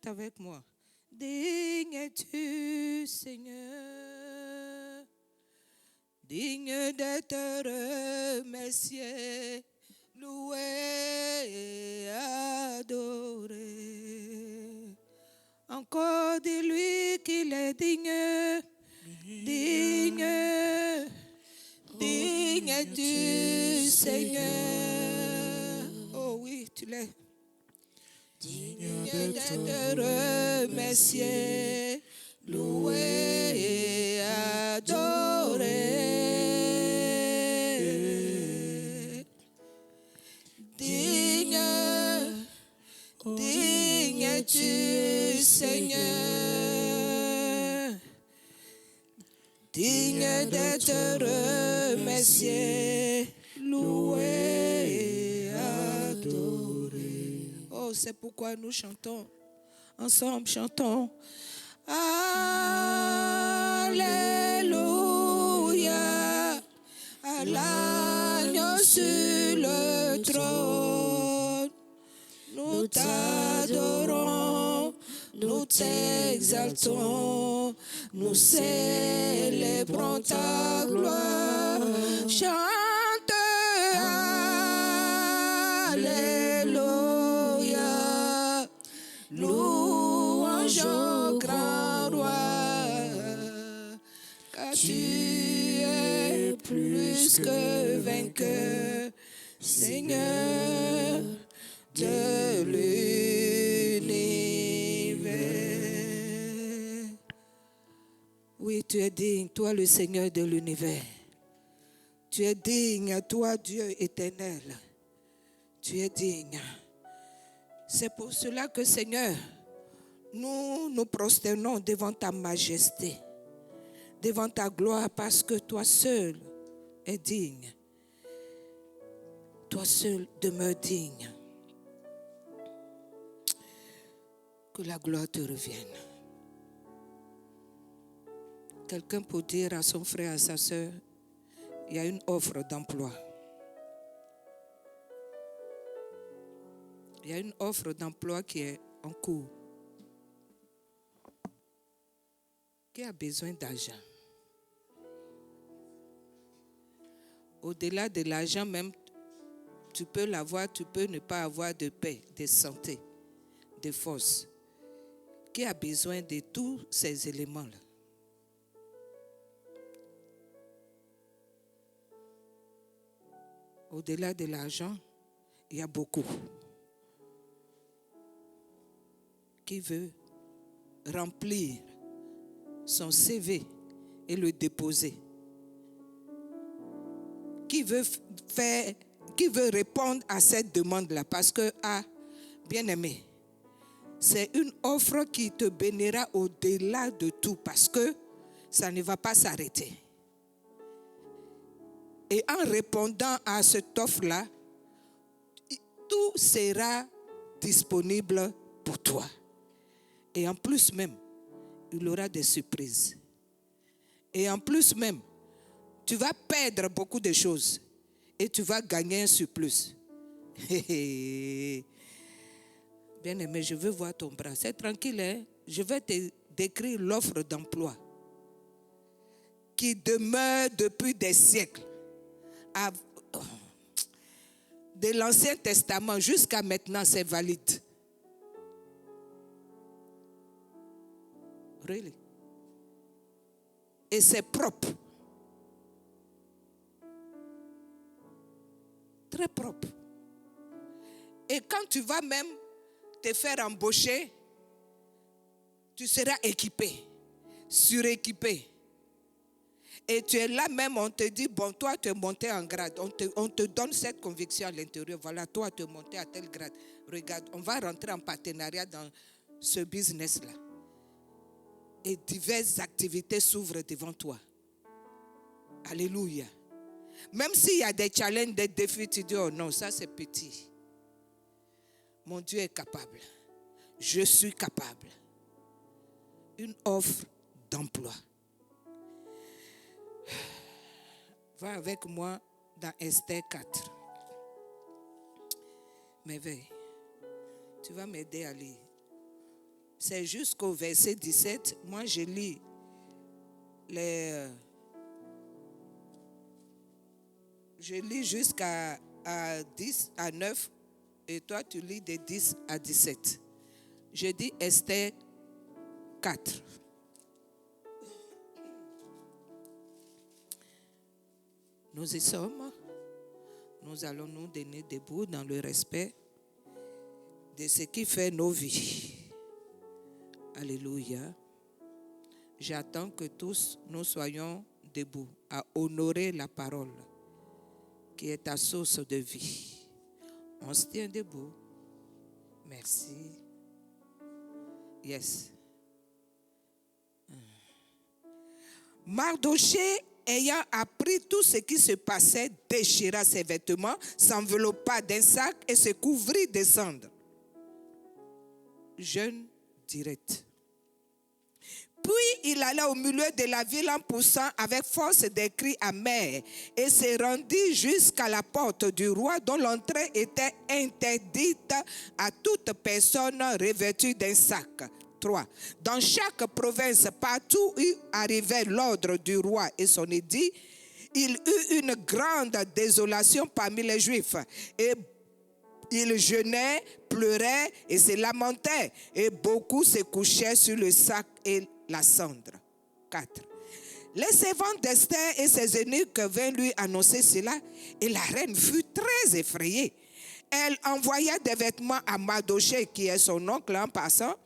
Chante avec moi. Digne es-tu, Seigneur, digne d'être remercié, loué et adoré. Encore dis-lui qu'il est digne, digne, digne es-tu, Seigneur. Oh oui, tu l'es. Digne d'être remercié, loué et adoré. Digne, digne es-tu, Seigneur, digne d'être remercié, loué et adoré. Oh, c'est pourquoi nous chantons. Ensemble, chantons. Alléluia, à l'agneau sur le trône. Nous t'adorons, nous t'exaltons, nous célébrons ta gloire. Chante, Alléluia, louange au grand roi, car tu es plus que vainqueur, Seigneur de l'univers. Oui, tu es digne, toi le Seigneur de l'univers. Tu es digne, toi Dieu éternel. Tu es digne. C'est pour cela que, Seigneur, nous nous prosternons devant ta majesté, devant ta gloire, parce que toi seul es digne. Toi seul demeure digne. Que la gloire te revienne. Quelqu'un peut dire à son frère, à sa soeur, il y a une offre d'emploi. Il y a une offre d'emploi qui est en cours. Qui a besoin d'argent? Au-delà de l'argent même, tu peux l'avoir, tu peux ne pas avoir de paix, de santé, de force. Qui a besoin de tous ces éléments-là? Au-delà de l'argent, il y a beaucoup. Qui veut remplir son CV et le déposer? Qui veut répondre à cette demande-là? Parce que, bien-aimé, c'est une offre qui te bénira au-delà de tout, parce que ça ne va pas s'arrêter. Et en répondant à cette offre-là, tout sera disponible pour toi. Et en plus même, il y aura des surprises. Et en plus même, tu vas perdre beaucoup de choses et tu vas gagner un surplus. Bien-aimé, je veux voir ton bras. C'est tranquille, hein? Je vais te décrire l'offre d'emploi qui demeure depuis des siècles. De l'Ancien Testament jusqu'à maintenant, c'est valide. Really? Et c'est propre. Très propre. Et quand tu vas même te faire embaucher, tu seras équipé, suréquipé. Et tu es là même, on te dit, bon, toi, tu es monté en grade. On te donne cette conviction à l'intérieur. Voilà, toi, tu es monté à tel grade. Regarde, on va rentrer en partenariat dans ce business-là. Et diverses activités s'ouvrent devant toi. Alléluia. Même s'il y a des challenges, des défis, tu dis, oh non, ça c'est petit. Mon Dieu est capable. Je suis capable. Une offre d'emploi. Va avec moi dans Esther 4. Merveille. Tu vas m'aider à lire. c'est jusqu'au verset 17. Moi, je lis je lis jusqu'à 10, à 9, et toi, tu lis de 10 à 17. Je dis Esther 4. Nous y sommes. Nous allons nous donner debout dans le respect de ce qui fait nos vies. Alléluia. J'attends que tous nous soyons debout à honorer la parole qui est ta source de vie. On se tient debout. Merci. Yes. Mardochée, ayant appris tout ce qui se passait, déchira ses vêtements, s'enveloppa d'un sac et se couvrit de cendres. Jeûne direct. Puis il alla au milieu de la ville en poussant avec force des cris amers et se rendit jusqu'à la porte du roi dont l'entrée était interdite à toute personne revêtue d'un sac. 3. Dans chaque province, partout où arrivait l'ordre du roi et son édit, il eut une grande désolation parmi les Juifs. Et ils jeûnaient, pleuraient et se lamentaient. Et beaucoup se couchaient sur le sac et la cendre. 4. Les servantes d'Esther et ses eunuques vinrent lui annoncer cela, et la reine fut très effrayée. Elle envoya des vêtements à Mardochée, qui est son oncle en passant,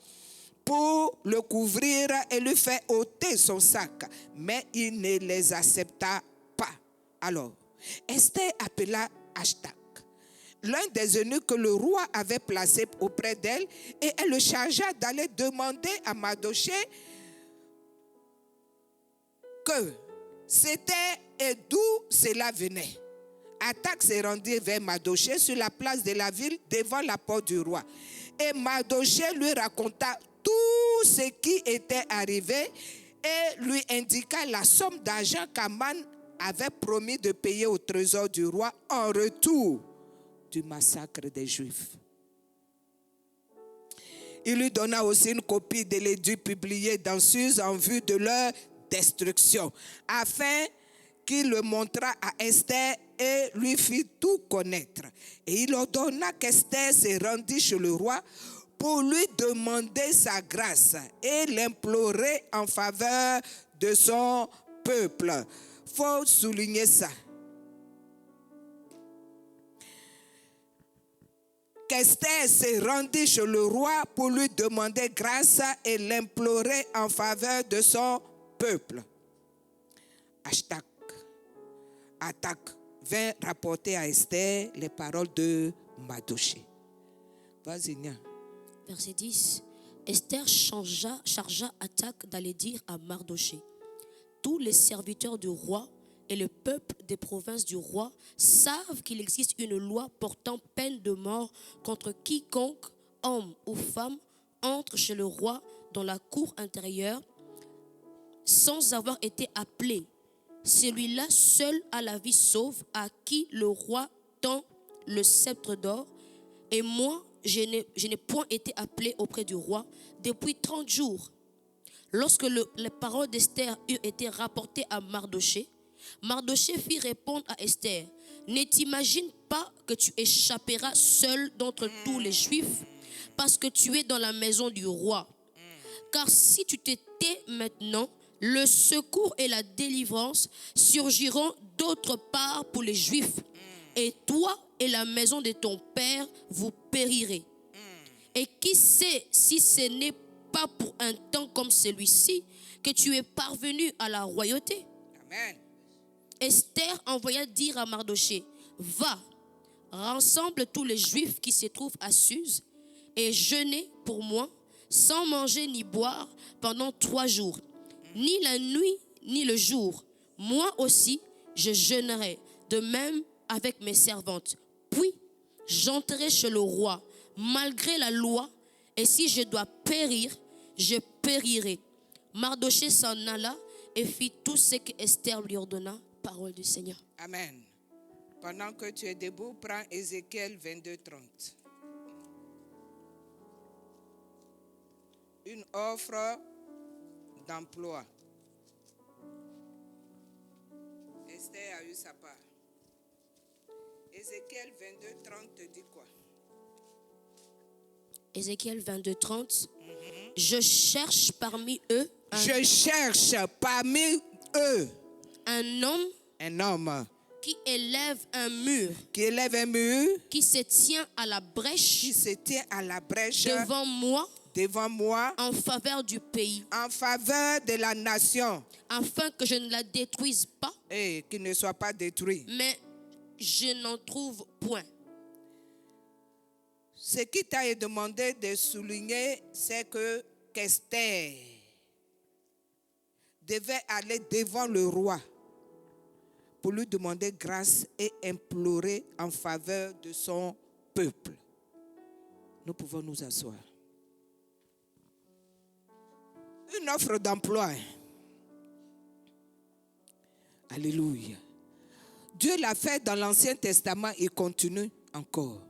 pour le couvrir et lui faire ôter son sac. Mais il ne les accepta pas. Alors, Esther appela Ashtak, l'un des eunuques que le roi avait placé auprès d'elle, et elle le chargea d'aller demander à Mardochée que c'était et d'où cela venait. Ashtak se rendit vers Mardochée sur la place de la ville devant la porte du roi. Et Mardochée lui raconta tout ce qui était arrivé et lui indiqua la somme d'argent qu'Aman avait promis de payer au trésor du roi en retour du massacre des Juifs. Il lui donna aussi une copie de l'édit publié dans Suse en vue de leur destruction, afin qu'il le montrât à Esther et lui fit tout connaître. Et il ordonna qu'Esther se rendît chez le roi pour lui demander sa grâce et l'implorer en faveur de son peuple. Il faut souligner ça. Qu'Esther se rendit chez le roi pour lui demander grâce et l'implorer en faveur de son peuple. Ashtak vint rapporter à Esther les paroles de Mardochée. Vas-y, Nia. Verset 10. Esther chargea Ashtak d'aller dire à Mardochée: tous les serviteurs du roi et le peuple des provinces du roi savent qu'il existe une loi portant peine de mort contre quiconque, homme ou femme, entre chez le roi dans la cour intérieure sans avoir été appelé. Celui-là seul a la vie sauve, à qui le roi tend le sceptre d'or. Et moi, je n'ai point été appelé auprès du roi depuis 30 jours. Lorsque les paroles d'Esther eurent été rapportées à Mardochée, Mardochée fit répondre à Esther: ne t'imagine pas que tu échapperas seul d'entre tous les Juifs, parce que tu es dans la maison du roi. Car si tu te tais maintenant, le secours et la délivrance surgiront d'autre part pour les Juifs, et toi et la maison de ton père, vous périrez. Et qui sait si ce n'est pas pour un temps comme celui-ci que tu es parvenu à la royauté. Amen. Esther envoya dire à Mardochée: va, rassemble tous les Juifs qui se trouvent à Suse et jeûnez pour moi, sans manger ni boire pendant 3 jours, ni la nuit ni le jour. Moi aussi, je jeûnerai, de même avec mes servantes. Puis, j'entrerai chez le roi, malgré la loi, et si je dois périr, je périrai. Mardochée s'en alla et fit tout ce que Esther lui ordonna. Parole du Seigneur. Amen. Pendant que tu es debout, prends Ézéchiel 22, 30. Une offre d'emploi. Esther a eu sa part. Ézéchiel 22, 30 te dit quoi? Ézéchiel 22, 30. Je cherche parmi eux Je cherche parmi eux un homme qui élève un mur, qui se tient à la brèche, devant moi, en faveur du pays, en faveur de la nation, afin que je ne la détruise pas, et qu'il ne soit pas détruit. Mais je n'en trouve point. Ce qui t'a demandé de souligner, c'est que qu'Esther devait aller devant le roi pour lui demander grâce et implorer en faveur de son peuple. Nous pouvons nous asseoir. Une offre d'emploi. Alléluia. Dieu l'a fait dans l'Ancien Testament et continue encore.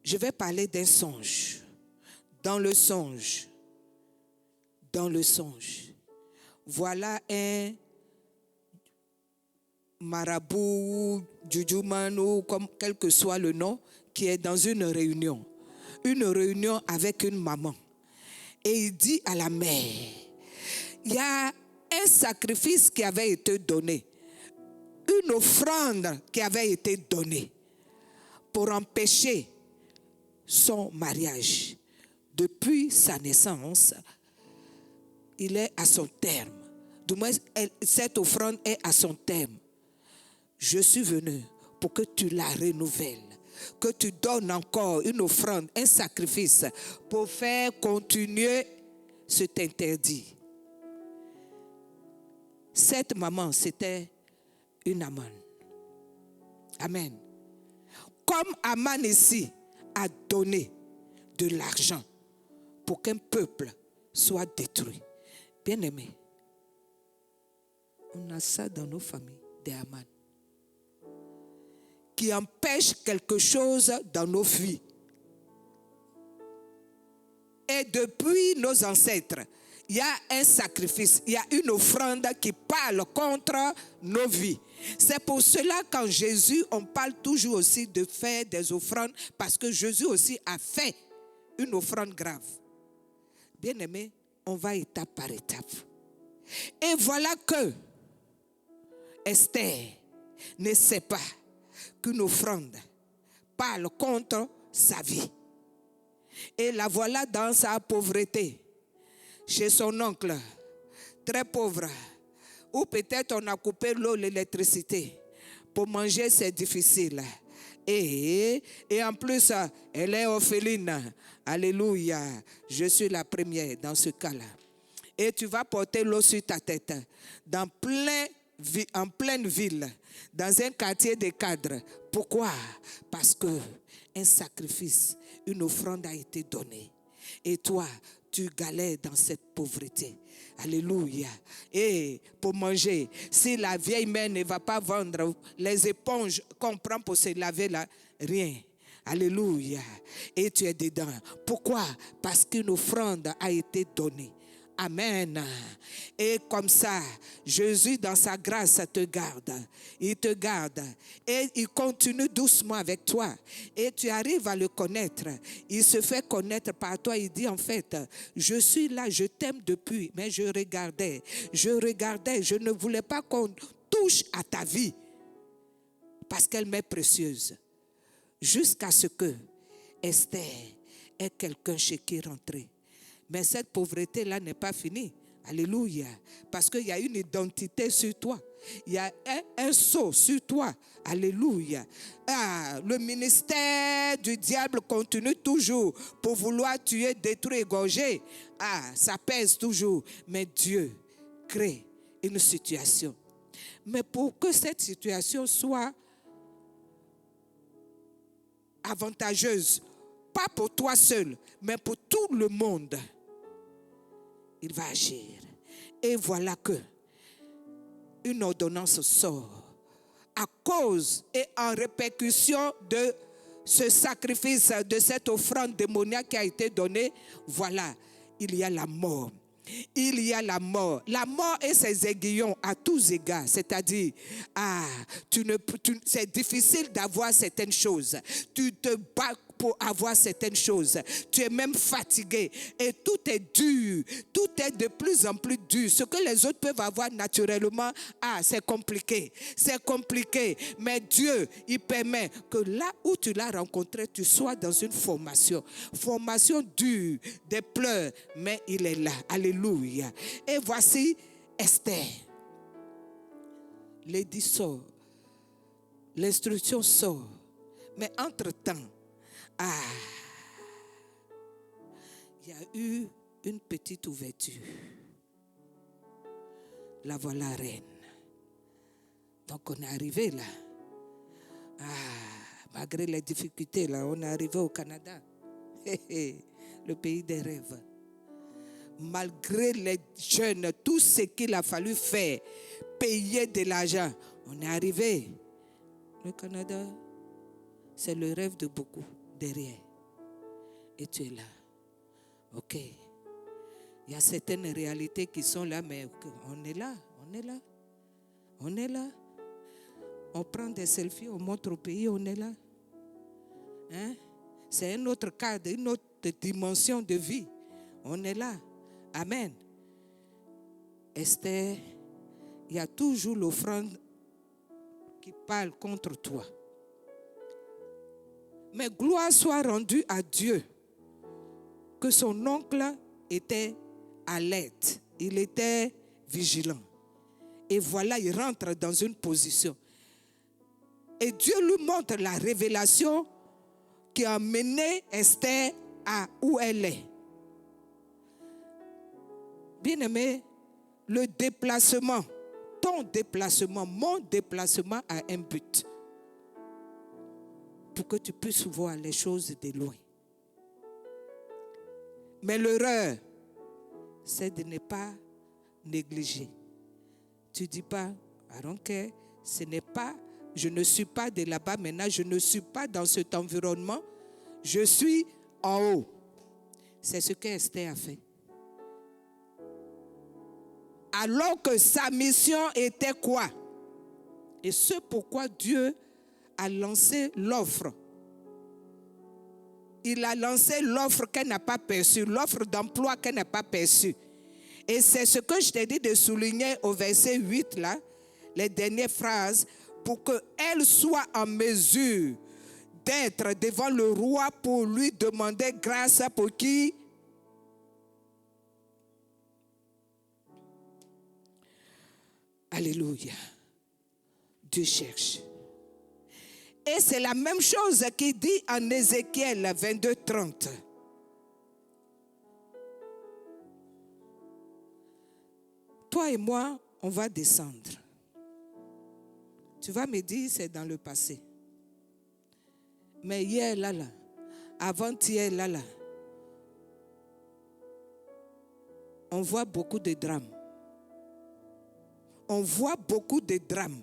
Je vais parler d'un songe. Dans le songe, voilà un marabout, jujuman ou comme quel que soit le nom, qui est dans une réunion avec une maman. Et il dit à la mère, il y a un sacrifice qui avait été donné, une offrande qui avait été donnée pour empêcher son mariage. Depuis sa naissance, il est à son terme. Du moins, cette offrande est à son terme. Je suis venu pour que tu la renouvelles, que tu donnes encore une offrande, un sacrifice pour faire continuer cet interdit. Cette maman, c'était une Aman. Amen. Comme Aman ici a donné de l'argent pour qu'un peuple soit détruit. Bien-aimés, on a ça dans nos familles, des Aman, qui empêchent quelque chose dans nos vies. Et depuis nos ancêtres, il y a un sacrifice, il y a une offrande qui parle contre nos vies. C'est pour cela qu'en Jésus, on parle toujours aussi de faire des offrandes, parce que Jésus aussi a fait une offrande grave. Bien-aimés, on va étape par étape. Et voilà que Esther ne sait pas qu'une offrande parle contre sa vie. Et la voilà dans sa pauvreté, chez son oncle, très pauvre, ou peut-être on a coupé l'eau, l'électricité. Pour manger, c'est difficile. Et en plus, elle est orpheline. Alléluia. Je suis la première dans ce cas-là. Et tu vas porter l'eau sur ta tête en pleine ville, dans un quartier de cadres. Pourquoi? Parce que un sacrifice, une offrande a été donnée. Et toi, tu galères dans cette pauvreté. Alléluia. Et pour manger, si la vieille mère ne va pas vendre les éponges qu'on prend pour se laver là, rien. Alléluia. Et tu es dedans. Pourquoi? Parce qu'une offrande a été donnée. Amen. Et comme ça, Jésus dans sa grâce te garde. Il te garde. Et il continue doucement avec toi. Et tu arrives à le connaître. Il se fait connaître par toi. Il dit en fait, je suis là, je t'aime depuis. Mais je regardais, je ne voulais pas qu'on touche à ta vie. Parce qu'elle m'est précieuse. Jusqu'à ce que Esther est quelqu'un chez qui rentrer. Mais cette pauvreté-là n'est pas finie. Alléluia. Parce qu'il y a une identité sur toi. Il y a un sceau sur toi. Alléluia. Le ministère du diable continue toujours pour vouloir tuer, détruire, égorger. Ça pèse toujours. Mais Dieu crée une situation. Mais pour que cette situation soit avantageuse, pas pour toi seul, mais pour tout le monde, il va agir. Et voilà que une ordonnance sort à cause et en répercussion de ce sacrifice, de cette offrande démoniaque qui a été donnée, voilà, il y a la mort. Il y a la mort. La mort et ses aiguillons à tous égards. C'est-à-dire, c'est difficile d'avoir certaines choses. Tu te bats pour avoir certaines choses. Tu es même fatigué. Et tout est dur. Tout est de plus en plus dur. Ce que les autres peuvent avoir naturellement, c'est compliqué. C'est compliqué. Mais Dieu, il permet que là où tu l'as rencontré, tu sois dans une formation. Formation dure, des pleurs. Mais il est là. Alléluia. Et voici Esther. L'édit sort. L'instruction sort. Mais entre-temps, il y a eu une petite ouverture. La voilà reine. Donc on est arrivé là. Malgré les difficultés, là, on est arrivé au Canada. Le pays des rêves. Malgré les jeunes, tout ce qu'il a fallu faire, payer de l'argent, on est arrivé. Le Canada, c'est le rêve de beaucoup derrière. Et tu es là. Ok. Il y a certaines réalités qui sont là, mais on est là, on est là. On est là. On prend des selfies, on montre au pays, on est là. Hein? C'est un autre cadre, une autre dimension de vie. On est là. Amen. Esther, il y a toujours l'offrande qui parle contre toi. Mais gloire soit rendue à Dieu que son oncle était alerte. Il était vigilant. Et voilà, il rentre dans une position. Et Dieu lui montre la révélation qui a mené Esther à où elle est. Bien-aimé, le déplacement, ton déplacement, mon déplacement a un but. Pour que tu puisses voir les choses de loin. Mais l'erreur, c'est de ne pas négliger. Tu ne dis pas, ce n'est pas, je ne suis pas de là-bas maintenant, je ne suis pas dans cet environnement, je suis en haut. C'est ce que Esther a fait. Alors que sa mission était quoi? Et ce pourquoi Dieu a lancé l'offre. Il a lancé l'offre qu'elle n'a pas perçue, l'offre d'emploi qu'elle n'a pas perçue. Et c'est ce que je t'ai dit de souligner au verset 8, là, les dernières phrases, pour qu'elle soit en mesure d'être devant le roi pour lui demander grâce pour qui? Alléluia. Dieu cherche. Et c'est la même chose qu'il dit en Ézéchiel 22:30. Toi et moi, on va descendre. Tu vas me dire, c'est dans le passé. Mais hier, là, avant-hier, là, on voit beaucoup de drames. On voit beaucoup de drames.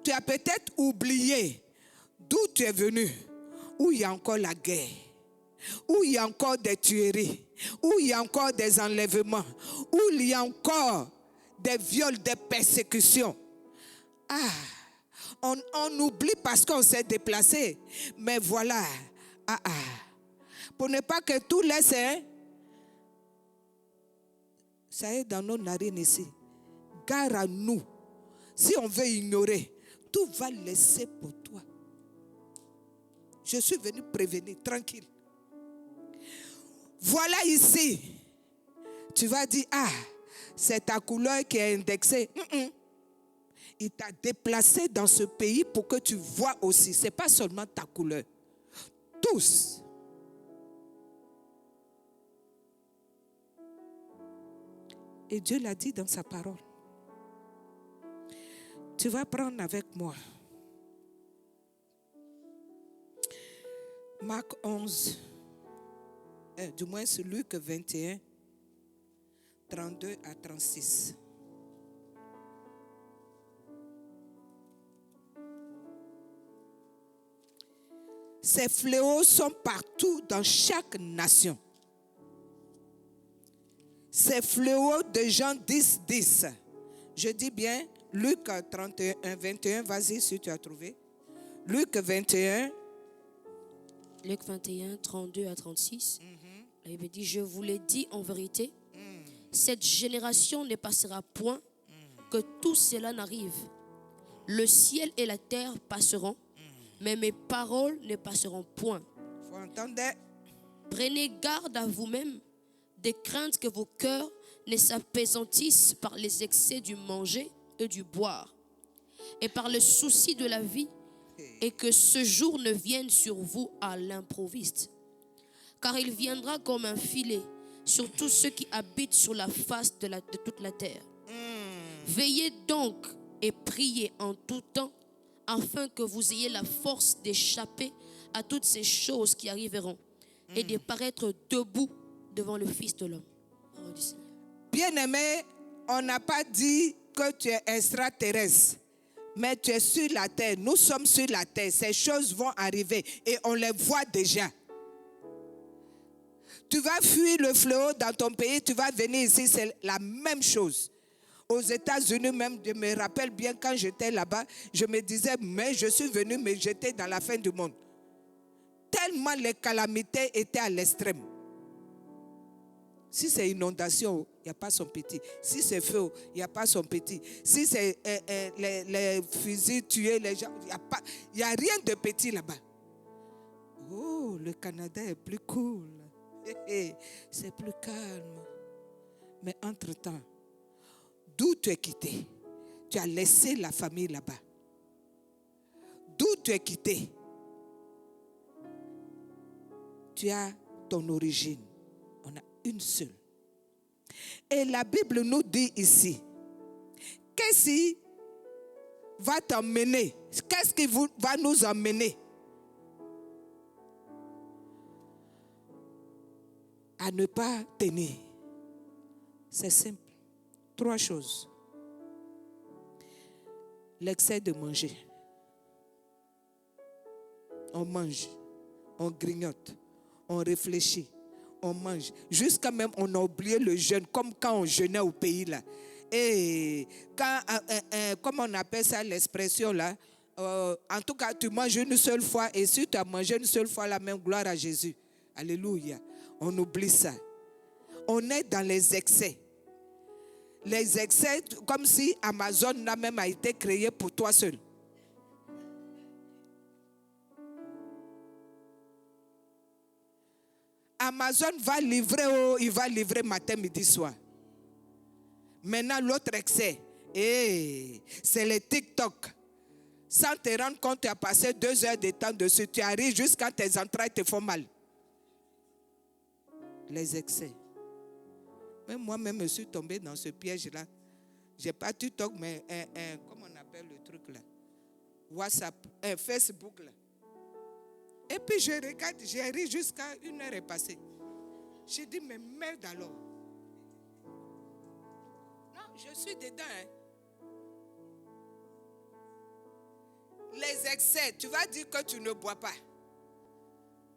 Tu as peut-être oublié d'où tu es venu, où il y a encore la guerre, où il y a encore des tueries, où il y a encore des enlèvements, où il y a encore des viols, des persécutions. On oublie parce qu'on s'est déplacé. Mais voilà, pour ne pas que tout laisse, ça est dans nos narines ici. Gare à nous. Si on veut ignorer, tout va laisser pour toi. Je suis venu prévenir, tranquille. Voilà ici. Tu vas dire, c'est ta couleur qui est indexée. Il t'a déplacé dans ce pays pour que tu vois aussi. Ce n'est pas seulement ta couleur. Tous. Et Dieu l'a dit dans sa parole. Tu vas prendre avec moi Marc 11, du moins c'est Luc 21, 32 à 36. Ces fléaux sont partout dans chaque nation. Ces fléaux de Jean 10, 10. Je dis bien, Luc 31, 21, vas-y si tu as trouvé. Luc 21. Luc 21, 32 à 36. La Bible dit, je vous l'ai dit en vérité, cette génération ne passera point que tout cela n'arrive. Le ciel et la terre passeront, mais mes paroles ne passeront point. Faut entendre. Prenez garde à vous-même, de crainte que vos cœurs ne s'apesantissent par les excès du manger et du boire, et par le souci de la vie, et que ce jour ne vienne sur vous à l'improviste. Car il viendra comme un filet sur tous ceux qui habitent sur la face de toute la terre. Veillez donc et priez en tout temps, afin que vous ayez la force d'échapper à toutes ces choses qui arriveront et de paraître debout devant le Fils de l'homme. Bien-aimé, on n'a pas dit que tu es extraterrestre, mais tu es sur la terre. Nous sommes sur la terre. Ces choses vont arriver et on les voit déjà. Tu vas fuir le fléau dans ton pays, tu vas venir ici, c'est la même chose. Aux États-Unis même, je me rappelle bien quand j'étais là-bas, je me disais, mais je suis venu me jeter dans la fin du monde. Tellement les calamités étaient à l'extrême. Si c'est inondation, il n'y a pas son petit. Si c'est feu, il n'y a pas son petit. Si c'est les fusils tués, les gens, il n'y a rien de petit là-bas. Oh, le Canada est plus cool. C'est plus calme. Mais entre-temps, d'où tu es quitté? Tu as laissé la famille là-bas. D'où tu es quitté? Tu as ton origine. On a une seule. Et la Bible nous dit ici, qu'est-ce qui va t'emmener? Qu'est-ce qui va nous emmener à ne pas tenir? C'est simple. 3 choses. L'excès de manger. On mange, on grignote, on réfléchit, on mange. Jusqu'à même on a oublié le jeûne, comme quand on jeûnait au pays là. Et quand, comment on appelle ça l'expression là, en tout cas tu manges une seule fois, et si tu as mangé une seule fois la même, gloire à Jésus. Alléluia. On oublie ça. On est dans les excès. Les excès, comme si Amazon n'a même a été créé pour toi seul. Amazon va livrer, il va livrer matin, midi, soir. Maintenant, l'autre excès, c'est les TikTok. Sans te rendre compte, tu as passé 2 heures de temps dessus. Tu arrives jusqu'à tes entrailles te font mal. Les excès. Même moi-même, je suis tombé dans ce piège-là. Je n'ai pas TikTok, mais comment on appelle le truc là? WhatsApp, Facebook là. Et puis je regarde, j'ai ri jusqu'à 1 heure est passée. J'ai dit, mais merde alors. Non, je suis dedans. Les excès, tu vas dire que tu ne bois pas.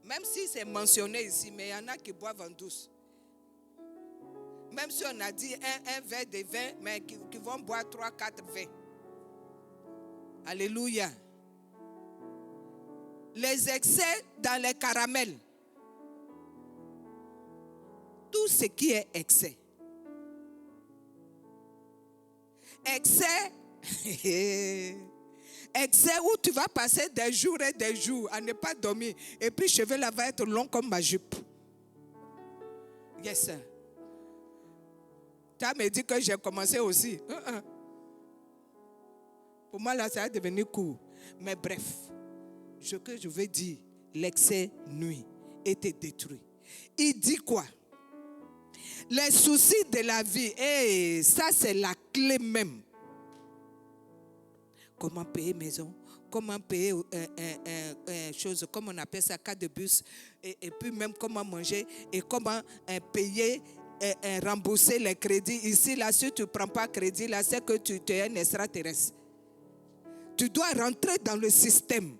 Même si c'est mentionné ici, mais il y en a qui boivent en douce. Même si on a dit un verre de vin, mais qui vont boire 3-4 vins. Alléluia. Les excès dans les caramels. Tout ce qui est excès. Excès. Excès où tu vas passer des jours et des jours à ne pas dormir. Et puis cheveux là va être long comme ma jupe. Yes sir. Tu as me dit que j'ai commencé aussi. Pour moi là ça va devenir court. Mais bref. Ce que je veux dire, l'excès nuit et te détruit. Il dit quoi? Les soucis de la vie, ça c'est la clé même. Comment payer maison, comment payer chose, comment on appelle ça, carte de bus, et puis même comment manger, et comment payer, rembourser les crédits. Ici, là, si tu ne prends pas crédit, là, c'est que tu es un extraterrestre. Tu dois rentrer dans le système.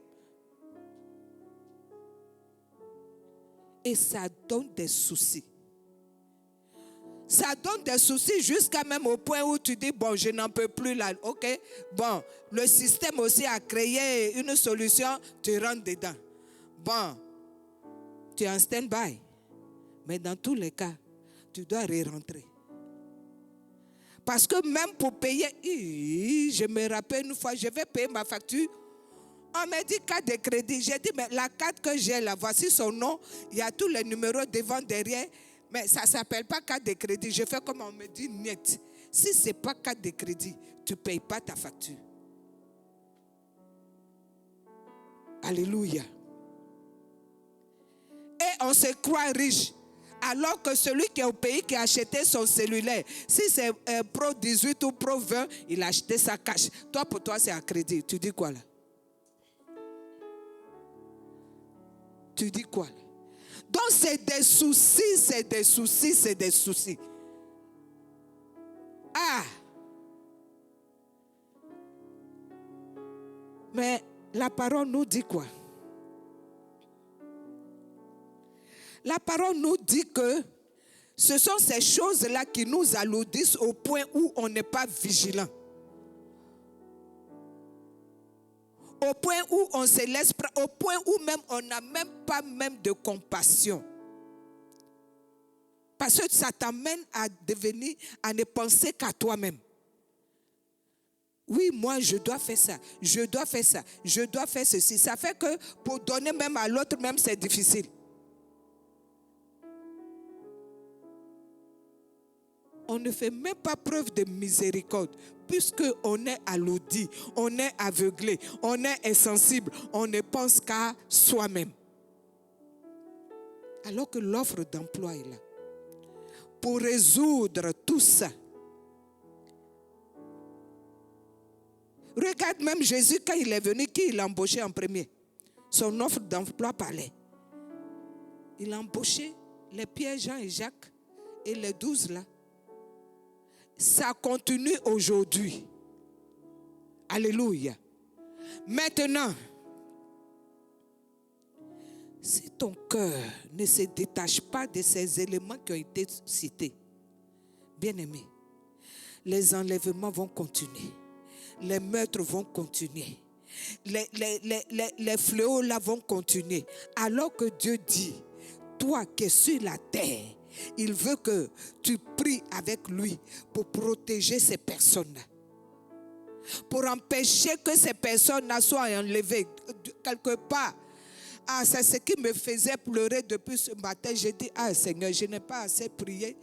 Et ça donne des soucis. Ça donne des soucis jusqu'à même au point où tu dis, bon, je n'en peux plus là. Ok, bon, le système aussi a créé une solution, tu rentres dedans. Bon, tu es en stand-by. Mais dans tous les cas, tu dois re-rentrer. Parce que même pour payer, je me rappelle une fois, je vais payer ma facture. On m'a dit carte de crédit. J'ai dit, mais la carte que j'ai là, voici son nom. Il y a tous les numéros devant, derrière. Mais ça ne s'appelle pas carte de crédit. Je fais comme on me dit, net. Si ce n'est pas carte de crédit, tu ne payes pas ta facture. Alléluia. Et on se croit riche. Alors que celui qui est au pays qui a acheté son cellulaire, si c'est Pro 18 ou Pro 20, il a acheté sa cash. Toi, pour toi, c'est à crédit. Tu dis quoi là? Tu dis quoi là? Donc, c'est des soucis, c'est des soucis, c'est des soucis. Ah! Mais la parole nous dit quoi? La parole nous dit que ce sont ces choses-là qui nous alourdissent au point où on n'est pas vigilant. Au point où on se laisse, au point où même on n'a même pas même de compassion. Parce que ça t'amène à devenir, à ne penser qu'à toi-même. Oui, moi je dois faire ça, je dois faire ça, je dois faire ceci. Ça fait que pour donner même à l'autre même c'est difficile. On ne fait même pas preuve de miséricorde, puisqu'on est alourdi, on est aveuglé, on est insensible, on ne pense qu'à soi-même. Alors que l'offre d'emploi est là. Pour résoudre tout ça. Regarde même Jésus, quand il est venu, qui il a embauché en premier? Son offre d'emploi parlait. Il a embauché les Pierre, Jean et Jacques et les 12 là. Ça continue aujourd'hui. Alléluia. Maintenant, si ton cœur ne se détache pas de ces éléments qui ont été cités, bien-aimé, les enlèvements vont continuer. Les meurtres vont continuer. Les fléaux là vont continuer. Alors que Dieu dit, toi qui es sur la terre, il veut que tu pries avec lui pour protéger ces personnes-là. Pour empêcher que ces personnes-là soient enlevées quelque part. Ah, c'est ce qui me faisait pleurer depuis ce matin. J'ai dit, ah Seigneur, je n'ai pas assez prié.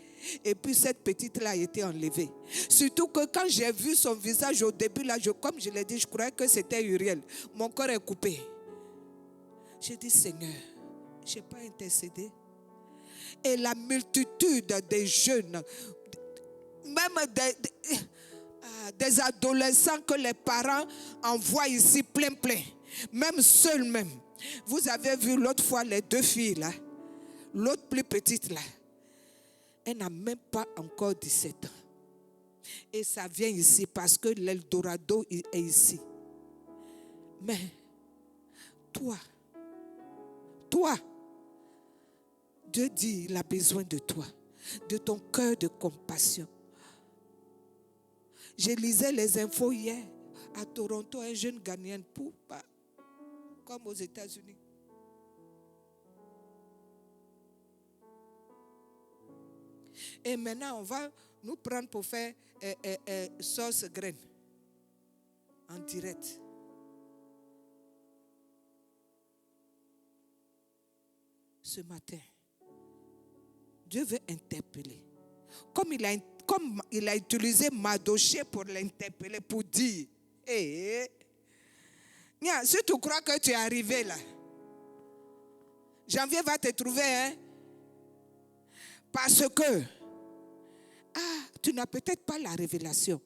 Et puis cette petite-là a été enlevée. Surtout que quand j'ai vu son visage au début, là, comme je l'ai dit, je croyais que c'était Uriel. Mon corps est coupé. J'ai dit, Seigneur, je n'ai pas intercédé. Et la multitude des jeunes, même des adolescents que les parents envoient ici plein, même seuls même. Vous avez vu l'autre fois les 2 filles là, l'autre plus petite là, elle n'a même pas encore 17 ans. Et ça vient ici parce que l'Eldorado est ici. Mais toi, Dieu dit, il a besoin de toi, de ton cœur de compassion. Je lisais les infos hier à Toronto, un jeune Ghanéen, comme aux États-Unis. Et maintenant, on va nous prendre pour faire sauce graine en direct. Ce matin, Dieu veut interpeller. Comme il a utilisé Mardochée pour l'interpeller, pour dire, si tu crois que tu es arrivé là, janvier va te trouver, hein? Parce que, tu n'as peut-être pas la révélation.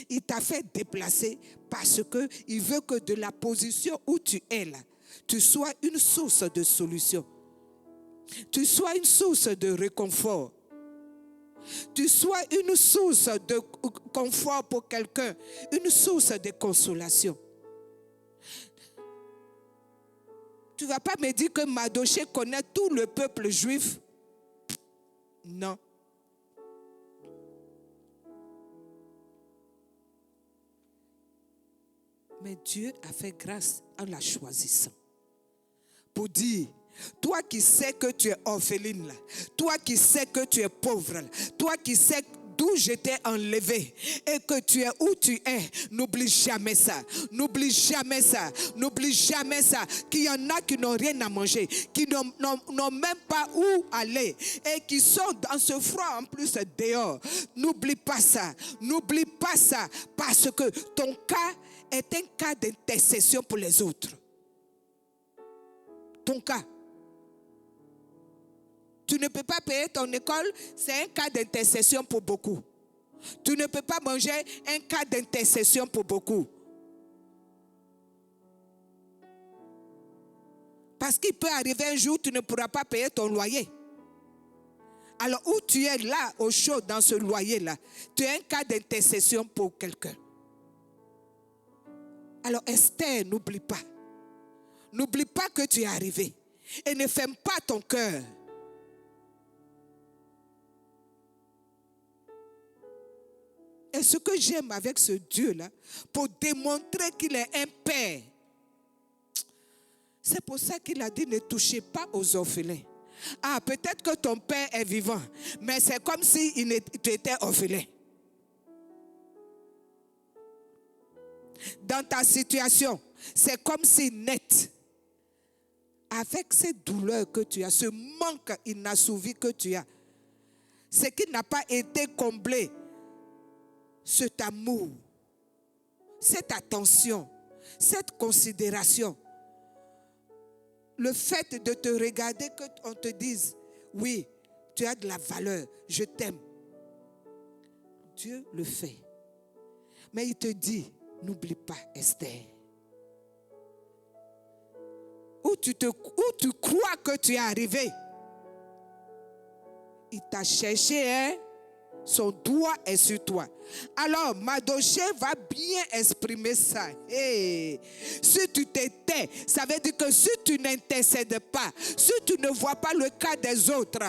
Il t'a fait déplacer parce qu'il veut que de la position où tu es là, tu sois une source de solution. Tu sois une source de réconfort. Tu sois une source de confort pour quelqu'un, une source de consolation. Tu ne vas pas me dire que Mardochée connaît tout le peuple juif. Non. Mais Dieu a fait grâce en la choisissant. Pour dire, toi qui sais que tu es orpheline, là, toi qui sais que tu es pauvre, là, toi qui sais d'où je t'ai enlevé et que tu es où tu es, n'oublie jamais ça. N'oublie jamais ça. N'oublie jamais ça. Qu'il y en a qui n'ont rien à manger, qui n'ont même pas où aller et qui sont dans ce froid en plus dehors. N'oublie pas ça. N'oublie pas ça parce que ton cas est un cas d'intercession pour les autres. Ton cas. Tu ne peux pas payer ton école, c'est un cas d'intercession pour beaucoup. Tu ne peux pas manger, un cas d'intercession pour beaucoup. Parce qu'il peut arriver un jour où tu ne pourras pas payer ton loyer. Alors où tu es là, au chaud, dans ce loyer-là, tu es un cas d'intercession pour quelqu'un. Alors Esther, n'oublie pas. N'oublie pas que tu es arrivé. Et ne ferme pas ton cœur. Et ce que j'aime avec ce Dieu-là, pour démontrer qu'il est un père, c'est pour ça qu'il a dit ne touchez pas aux orphelins. Ah, peut-être que ton père est vivant, mais c'est comme si tu étais orphelin. Dans ta situation, c'est comme si net, avec cette douleur que tu as, ce manque inassouvi que tu as, ce qui n'a pas été comblé, cet amour, cette attention, cette considération, le fait de te regarder, qu'on te dise, oui, tu as de la valeur, je t'aime. Dieu le fait. Mais il te dit, n'oublie pas Esther. Où tu crois que tu es arrivé, il t'a cherché, hein? Son doigt est sur toi. Alors, Mardochée va bien exprimer ça. Hey, si tu te tais, ça veut dire que si tu n'intercèdes pas, si tu ne vois pas le cas des autres,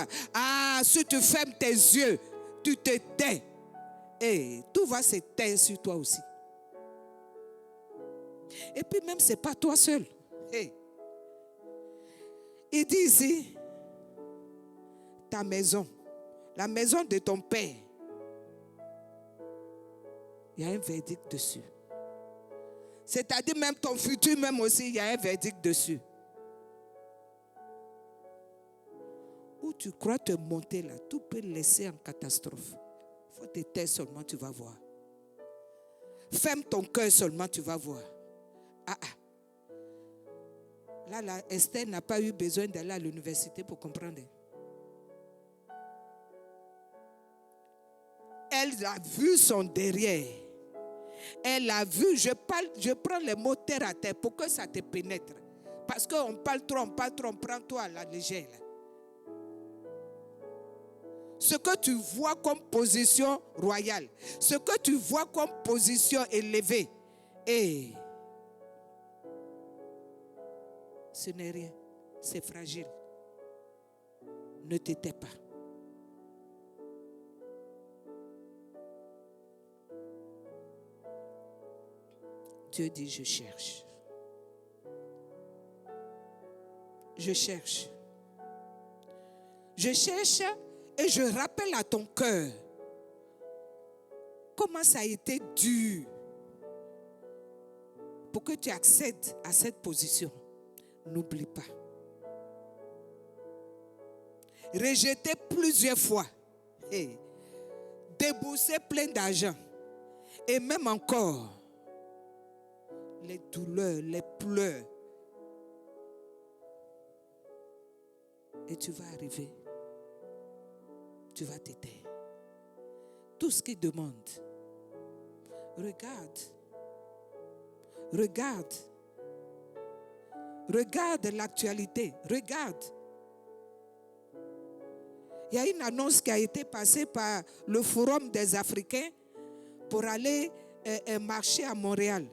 si tu fermes tes yeux, tu te tais. Hey, tout va se taire sur toi aussi. Et puis même, ce n'est pas toi seul. Hey. Il dit ici, ta maison, la maison de ton père, il y a un verdict dessus. C'est-à-dire même ton futur, même aussi, il y a un verdict dessus. Où tu crois te monter là, tout peut laisser en catastrophe. Il faut te taire seulement, tu vas voir. Ferme ton cœur seulement, tu vas voir. Là, Esther n'a pas eu besoin d'aller à l'université pour comprendre. Elle a vu son derrière. Elle a vu, je prends les mots terre à terre pour que ça te pénètre. Parce qu'on parle trop, on prend toi à la légère. Ce que tu vois comme position royale, ce que tu vois comme position élevée, ce n'est rien, c'est fragile. Ne te tais pas. Dieu dit, je cherche. Je cherche. Je cherche et je rappelle à ton cœur comment ça a été dur pour que tu accèdes à cette position. N'oublie pas. Rejeté plusieurs fois. Déboursé plein d'argent. Et même encore, les douleurs, les pleurs. Et tu vas arriver. Tu vas t'aider. Tout ce qu'il demande. Regarde. Regarde. Regarde l'actualité. Regarde. Il y a une annonce qui a été passée par le Forum des Africains pour aller marcher à Montréal.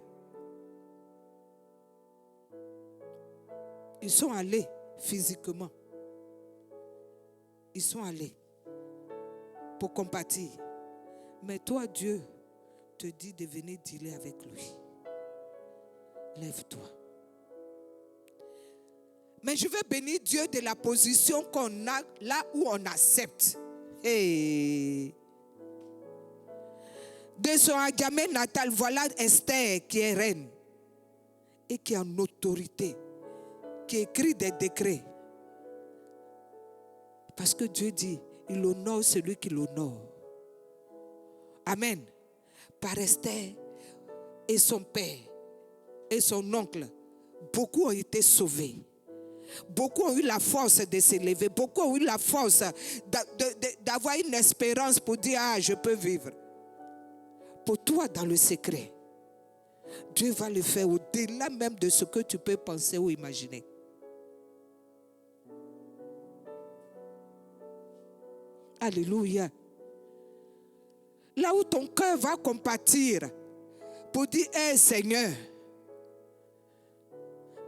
Ils sont allés physiquement. Ils sont allés pour compatir. Mais toi, Dieu te dit de venir dealer avec lui. Lève-toi. Mais je veux bénir Dieu de la position qu'on a là où on accepte. Hey. De son agamé natal, voilà Esther qui est reine et qui est en autorité, qui écrit des décrets. Parce que Dieu dit, il honore celui qui l'honore. Amen. Par Esther et son père et son oncle, beaucoup ont été sauvés. Beaucoup ont eu la force de s'élever. Beaucoup ont eu la force d'avoir une espérance pour dire, ah, je peux vivre. Pour toi, dans le secret, Dieu va le faire au-delà même de ce que tu peux penser ou imaginer. Alléluia. Là où ton cœur va compatir pour dire, hé Seigneur,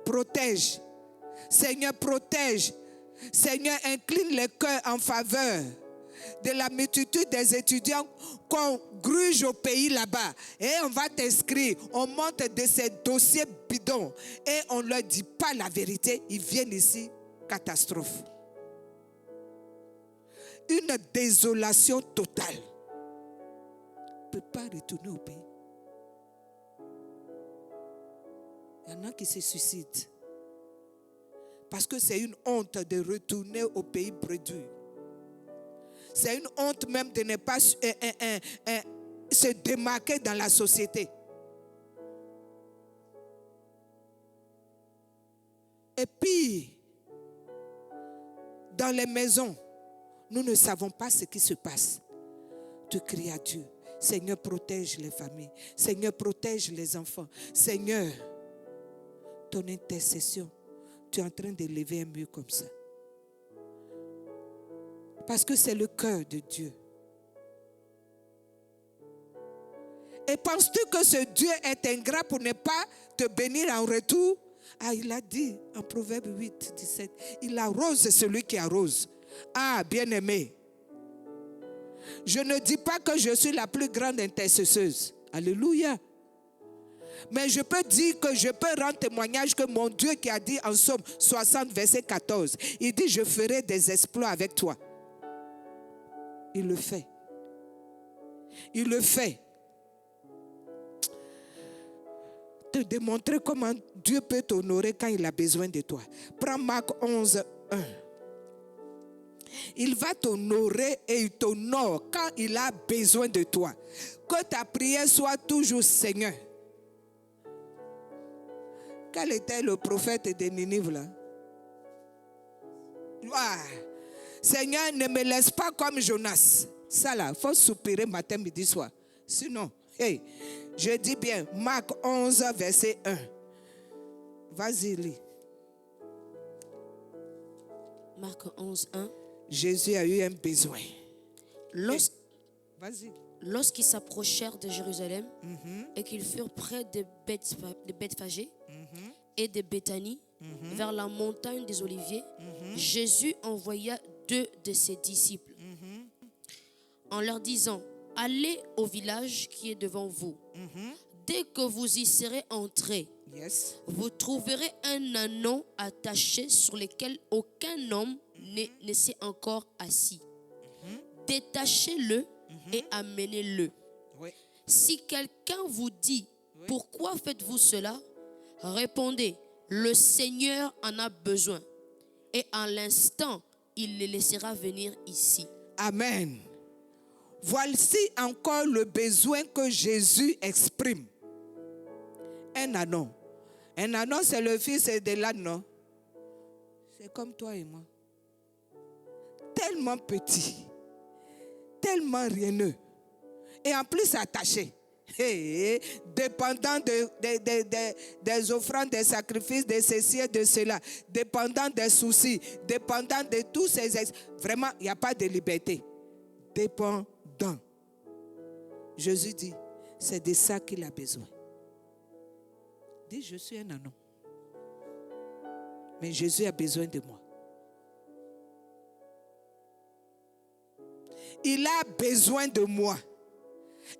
protège. Seigneur, protège. Seigneur, incline les cœurs en faveur de la multitude des étudiants qu'on gruge au pays là-bas. Et on va t'inscrire. On monte de ces dossiers bidons. Et on ne leur dit pas la vérité. Ils viennent ici. Catastrophe. Une désolation totale. On ne peut pas retourner au pays. Il y en a qui se suicident. Parce que c'est une honte de retourner au pays bredouille. C'est une honte même de ne pas se démarquer dans la société. Et puis, dans les maisons, nous ne savons pas ce qui se passe. Tu cries à Dieu. Seigneur, protège les familles. Seigneur, protège les enfants. Seigneur, ton intercession. Tu es en train d'élever un mur comme ça. Parce que c'est le cœur de Dieu. Et penses-tu que ce Dieu est ingrat pour ne pas te bénir en retour? Ah, il a dit en Proverbe 8, 17, il arrose celui qui arrose. Ah, bien-aimé, je ne dis pas que je suis la plus grande intercesseuse. Alléluia. Mais je peux dire que je peux rendre témoignage que mon Dieu qui a dit en Psaume 60, verset 14, il dit, je ferai des exploits avec toi. Il le fait. Il le fait. Te démontrer comment Dieu peut t'honorer quand il a besoin de toi. Prends Marc 11, 1. Il va t'honorer et il t'honore quand il a besoin de toi. Que ta prière soit toujours Seigneur. Quel était le prophète de Ninive là? Ah, Seigneur, ne me laisse pas comme Jonas. Ça là, il faut soupirer matin, midi, soir. Sinon, hey, je dis bien, Marc 11, verset 1. Vas-y, lis. Marc 11, 1. Jésus a eu un besoin. Vas-y. Lorsqu'ils s'approchèrent de Jérusalem et qu'ils furent près de Bethphagée et de Béthanie, vers la montagne des Oliviers, Jésus envoya 2 de ses disciples en leur disant, allez au village qui est devant vous. Dès que vous y serez entrés, vous trouverez un ânon attaché sur lequel aucun homme ne s'est encore assis. Détachez-le et amenez-le. Oui. Si quelqu'un vous dit, pourquoi faites-vous cela? Répondez, le Seigneur en a besoin. Et à l'instant, il le laissera venir ici. Amen. Voici encore le besoin que Jésus exprime. Un ânon. Un ânon, c'est le fils de l'âne. C'est comme toi et moi. Tellement petit. Tellement rieneux. Et en plus attaché. Dépendant des offrandes, des sacrifices, de ceci et de cela. Dépendant des soucis. Dépendant de tous ces... Vraiment, il n'y a pas de liberté. Dépendant. Jésus dit, c'est de ça qu'il a besoin. Dis, je suis un ânon. Mais Jésus a besoin de moi. Il a besoin de moi.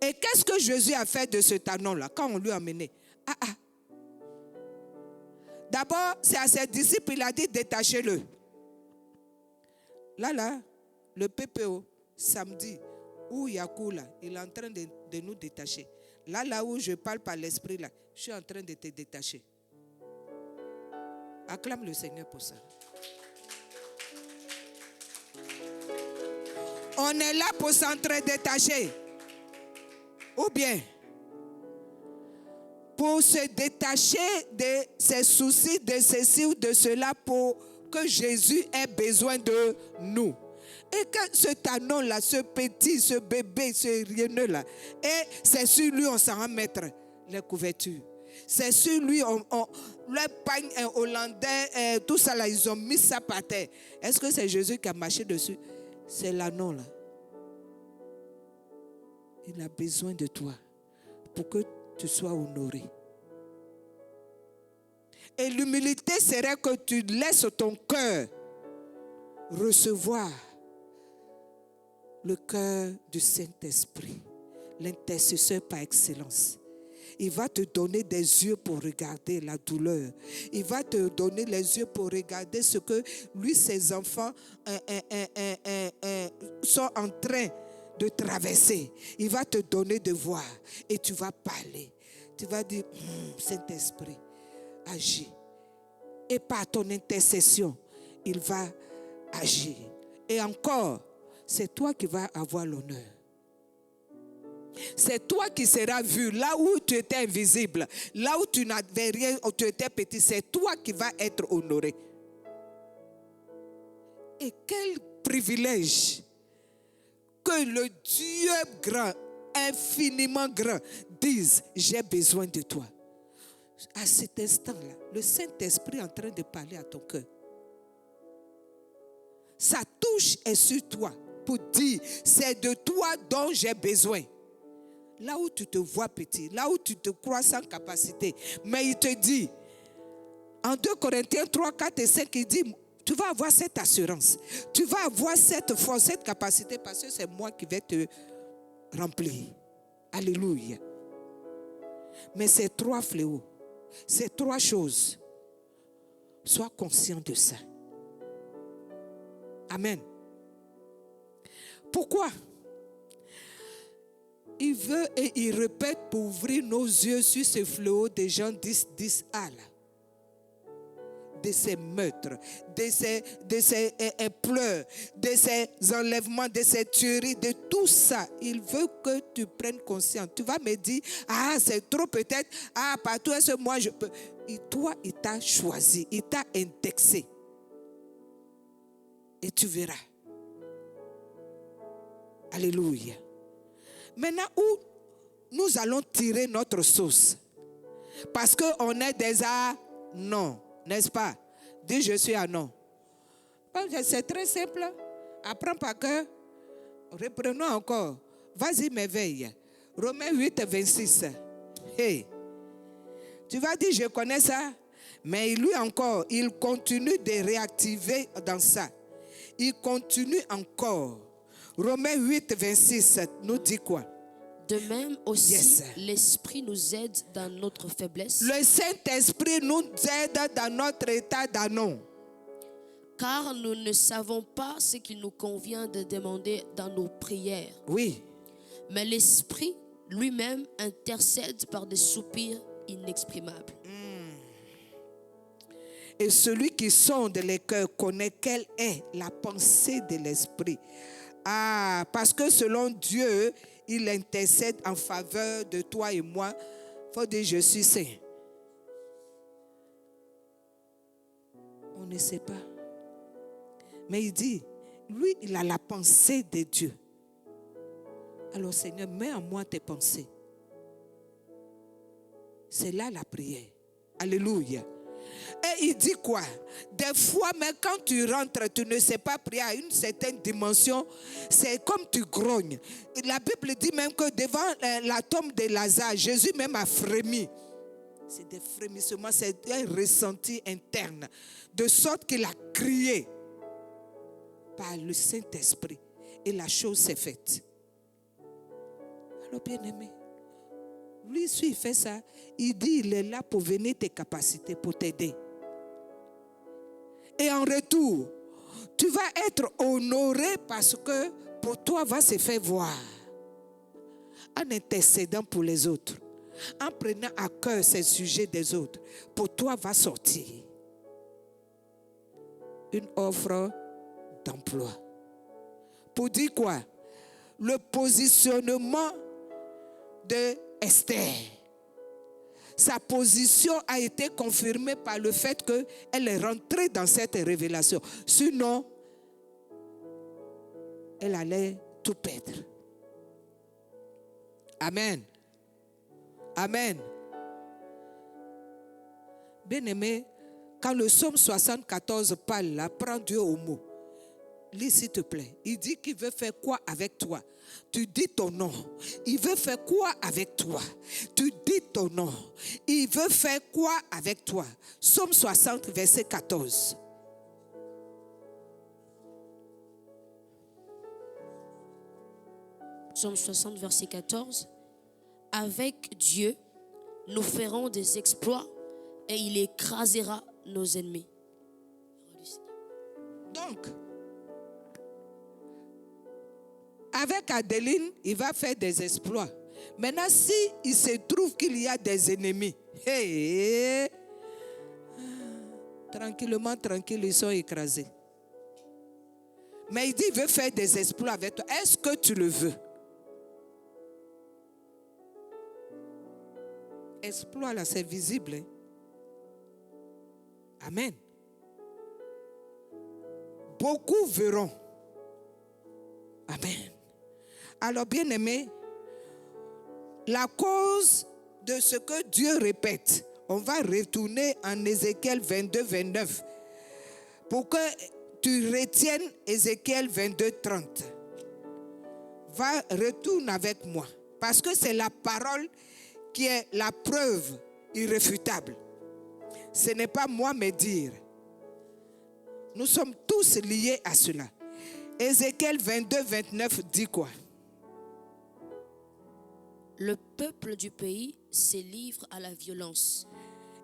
Et qu'est-ce que Jésus a fait de cet anon-là quand on lui a amené? D'abord, c'est à ses disciples, il a dit détachez-le. Là, le PPO, samedi, où Yakou là, il est en train de nous détacher. Là où je parle par l'esprit, là, je suis en train de te détacher. Acclame le Seigneur pour ça. On est là pour s'entre-détacher. Ou bien, pour se détacher de ses soucis, de ceci ou de cela, pour que Jésus ait besoin de nous. Et que cet anon-là, ce petit, ce bébé, ce rieneux-là, et c'est sur lui on s'en va mettre les couvertures. C'est sur lui, le pagne hollandais, tout ça là, ils ont mis ça par terre. Est-ce que c'est Jésus qui a marché dessus? C'est l'anon là. Il a besoin de toi pour que tu sois honoré. Et l'humilité serait que tu laisses ton cœur recevoir le cœur du Saint-Esprit, l'intercesseur par excellence. Il va te donner des yeux pour regarder la douleur. Il va te donner les yeux pour regarder ce que lui, ses enfants sont en train de traverser. Il va te donner de voir et tu vas parler. Tu vas dire, Saint-Esprit, agis. Et par ton intercession, il va agir. Et encore, c'est toi qui vas avoir l'honneur. C'est toi qui seras vu là où tu étais invisible, là où tu n'avais rien, où tu étais petit. C'est toi qui vas être honoré. Et quel privilège que le Dieu grand, infiniment grand, dise, j'ai besoin de toi. À cet instant-là, le Saint-Esprit est en train de parler à ton cœur. Sa touche est sur toi pour dire, c'est de toi dont j'ai besoin. Là où tu te vois petit, là où tu te crois sans capacité, mais il te dit, en 2 Corinthiens 3, 4 et 5, il dit, tu vas avoir cette assurance, tu vas avoir cette force, cette capacité, parce que c'est moi qui vais te remplir. Alléluia. Mais ces 3 fléaux, ces 3 choses, sois conscient de ça. Amen. Pourquoi? Il veut et il répète pour ouvrir nos yeux sur ce fléau de Jean 10:10a là. De ces meurtres, de ces pleurs, de ces enlèvements, de ces tueries, de tout ça. Il veut que tu prennes conscience. Tu vas me dire, c'est trop peut-être, partout est-ce que moi je peux. Et toi, il t'a choisi, il t'a indexé. Et tu verras. Alléluia. Maintenant, où nous allons tirer notre sauce? Parce qu'on est déjà non. N'est-ce pas? Dis je suis un non. C'est très simple. Apprends par cœur. Reprenons encore. Vas-y, m'éveille. Romains 8, 26. Hey. Tu vas dire je connais ça. Mais lui encore, il continue de réactiver dans ça. Il continue encore. Romains 8, 26 nous dit quoi? De même aussi, Yes. l'Esprit nous aide dans notre faiblesse. Le Saint-Esprit nous aide dans notre état d'anon. Car nous ne savons pas ce qu'il nous convient de demander dans nos prières. Oui. Mais l'Esprit lui-même intercède par des soupirs inexprimables. Et celui qui sonde les cœurs connaît quelle est la pensée de l'Esprit. Parce que selon Dieu, il intercède en faveur de toi et moi. Il faut dire, je suis saint. On ne sait pas. Mais il dit, lui, il a la pensée de Dieu. Alors Seigneur, mets en moi tes pensées. C'est là la prière. Alléluia. Et il dit quoi? Des fois, mais quand tu rentres, tu ne sais pas prier à une certaine dimension, c'est comme tu grognes. La Bible dit même que devant la tombe de Lazare, Jésus même a frémi. C'est des frémissements, c'est un ressenti interne. De sorte qu'il a crié par le Saint-Esprit. Et la chose s'est faite. Alors bien aimé, lui, si il fait ça, il dit il est là pour venir tes capacités, pour t'aider. Et en retour, tu vas être honoré parce que pour toi va se faire voir. En intercédant pour les autres, en prenant à cœur ces sujets des autres, pour toi va sortir une offre d'emploi. Pour dire quoi? Le positionnement de Esther. Sa position a été confirmée par le fait qu'elle est rentrée dans cette révélation. Sinon, elle allait tout perdre. Amen. Amen. Bien-aimé, quand le psaume 74 parle là, prends Dieu au mot. Lis s'il te plaît. Il dit qu'il veut faire quoi avec toi? Tu dis ton nom. Il veut faire quoi avec toi? Tu dis ton nom. Il veut faire quoi avec toi? Psaume 60, verset 14. Psaume 60, verset 14. Avec Dieu, nous ferons des exploits et il écrasera nos ennemis. Donc, avec Adeline, il va faire des exploits. Maintenant, si il se trouve qu'il y a des ennemis, tranquillement, tranquille, ils sont écrasés. Mais il dit, il veut faire des exploits avec toi. Est-ce que tu le veux? Exploit là, c'est visible. Hein? Amen. Beaucoup verront. Amen. Alors, bien-aimé, la cause de ce que Dieu répète, on va retourner en Ézéchiel 22, 29 pour que tu retiennes Ézéchiel 22, 30. Retourne avec moi parce que c'est la parole qui est la preuve irréfutable. Ce n'est pas moi me dire. Nous sommes tous liés à cela. Ézéchiel 22, 29 dit quoi? Le peuple du pays se livre à la violence.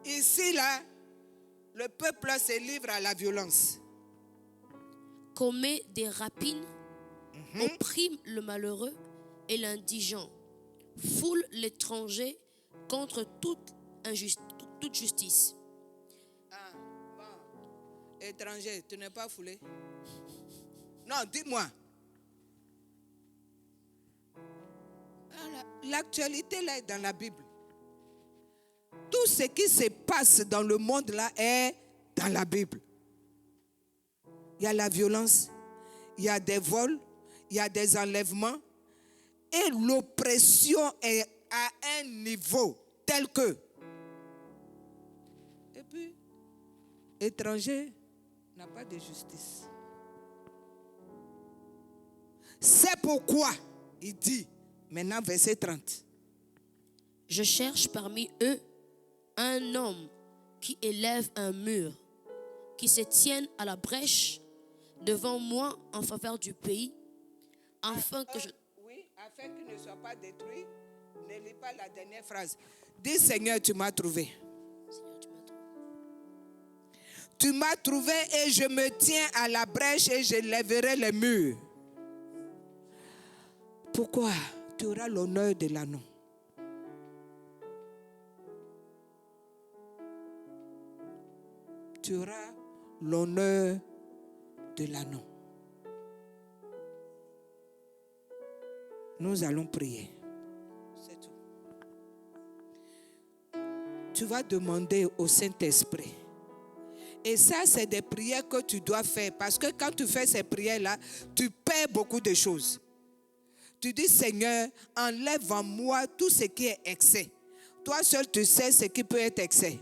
Ici, là, le peuple se livre à la violence. Commet des rapines, opprime le malheureux et l'indigent, foule l'étranger contre toute justice. Ah, bon. Étranger, tu n'es pas foulé? Non, dis-moi. L'actualité là est dans la Bible. Tout ce qui se passe dans le monde là est dans la Bible. Il y a la violence, il y a des vols, il y a des enlèvements et l'oppression est à un niveau tel que. Et puis, étranger n'a pas de justice. C'est pourquoi il dit, maintenant verset 30. Je cherche parmi eux un homme qui élève un mur, qui se tienne à la brèche devant moi en faveur du pays, afin que je... Oui, afin qu'il ne soit pas détruit. Ne lis pas la dernière phrase. Dis Seigneur, tu m'as trouvé. Tu m'as trouvé et je me tiens à la brèche et je lèverai les murs. Pourquoi? Tu auras l'honneur de l'anneau. Tu auras l'honneur de l'anneau. Nous allons prier. C'est tout. Tu vas demander au Saint-Esprit. Et ça, c'est des prières que tu dois faire. Parce que quand tu fais ces prières-là, tu perds beaucoup de choses. Tu dis, Seigneur, enlève en moi tout ce qui est excès. Toi seul, tu sais ce qui peut être excès.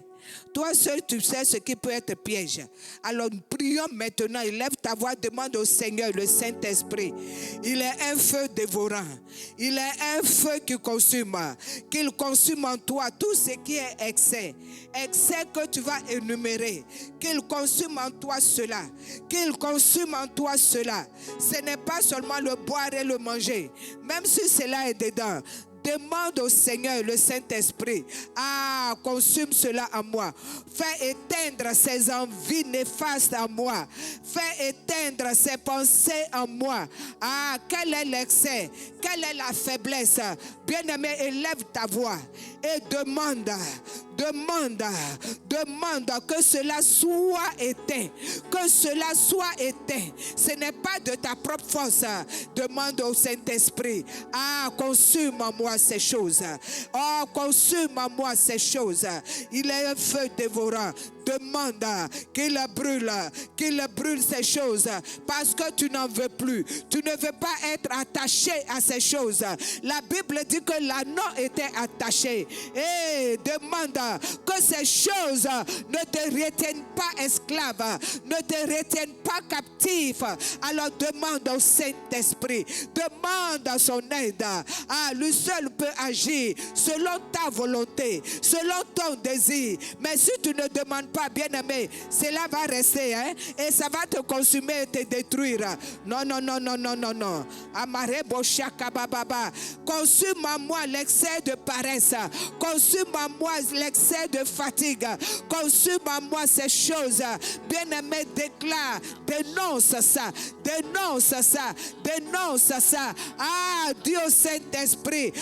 Toi seul, tu sais ce qui peut être piège. Alors, prions maintenant. Élève ta voix, demande au Seigneur, le Saint-Esprit. Il est un feu dévorant. Il est un feu qui consume. Qu'il consume en toi tout ce qui est excès. Excès que tu vas énumérer. Qu'il consume en toi cela. Qu'il consume en toi cela. Ce n'est pas seulement le boire et le manger. Même si cela est dedans. Demande au Seigneur, le Saint-Esprit, consume cela en moi. Fais éteindre ces envies néfastes en moi. Fais éteindre ces pensées en moi. Quel est l'excès? Quelle est la faiblesse? Bien-aimé, élève ta voix et demande que cela soit éteint. Que cela soit éteint. Ce n'est pas de ta propre force. Demande au Saint-Esprit, consume en moi ces choses. Consume en moi ces choses. Il est un feu dévorant. Demande qu'il brûle ces choses, parce que tu n'en veux plus. Tu ne veux pas être attaché à ces choses. La Bible dit que l'anneau était attaché. Et demande que ces choses ne te retiennent pas esclave, ne te retiennent pas captif. Alors demande au Saint-Esprit, demande son aide. Lui seul peut agir selon ta volonté, selon ton désir. Mais si tu ne demandes pas, bien-aimé, cela va rester, et ça va te consumer et te détruire. Non. Consume en moi l'excès de paresse. Consume en moi l'excès de fatigue. Consume en moi ces choses. Bien-aimé, déclare, dénonce ça. Dis au Saint-Esprit,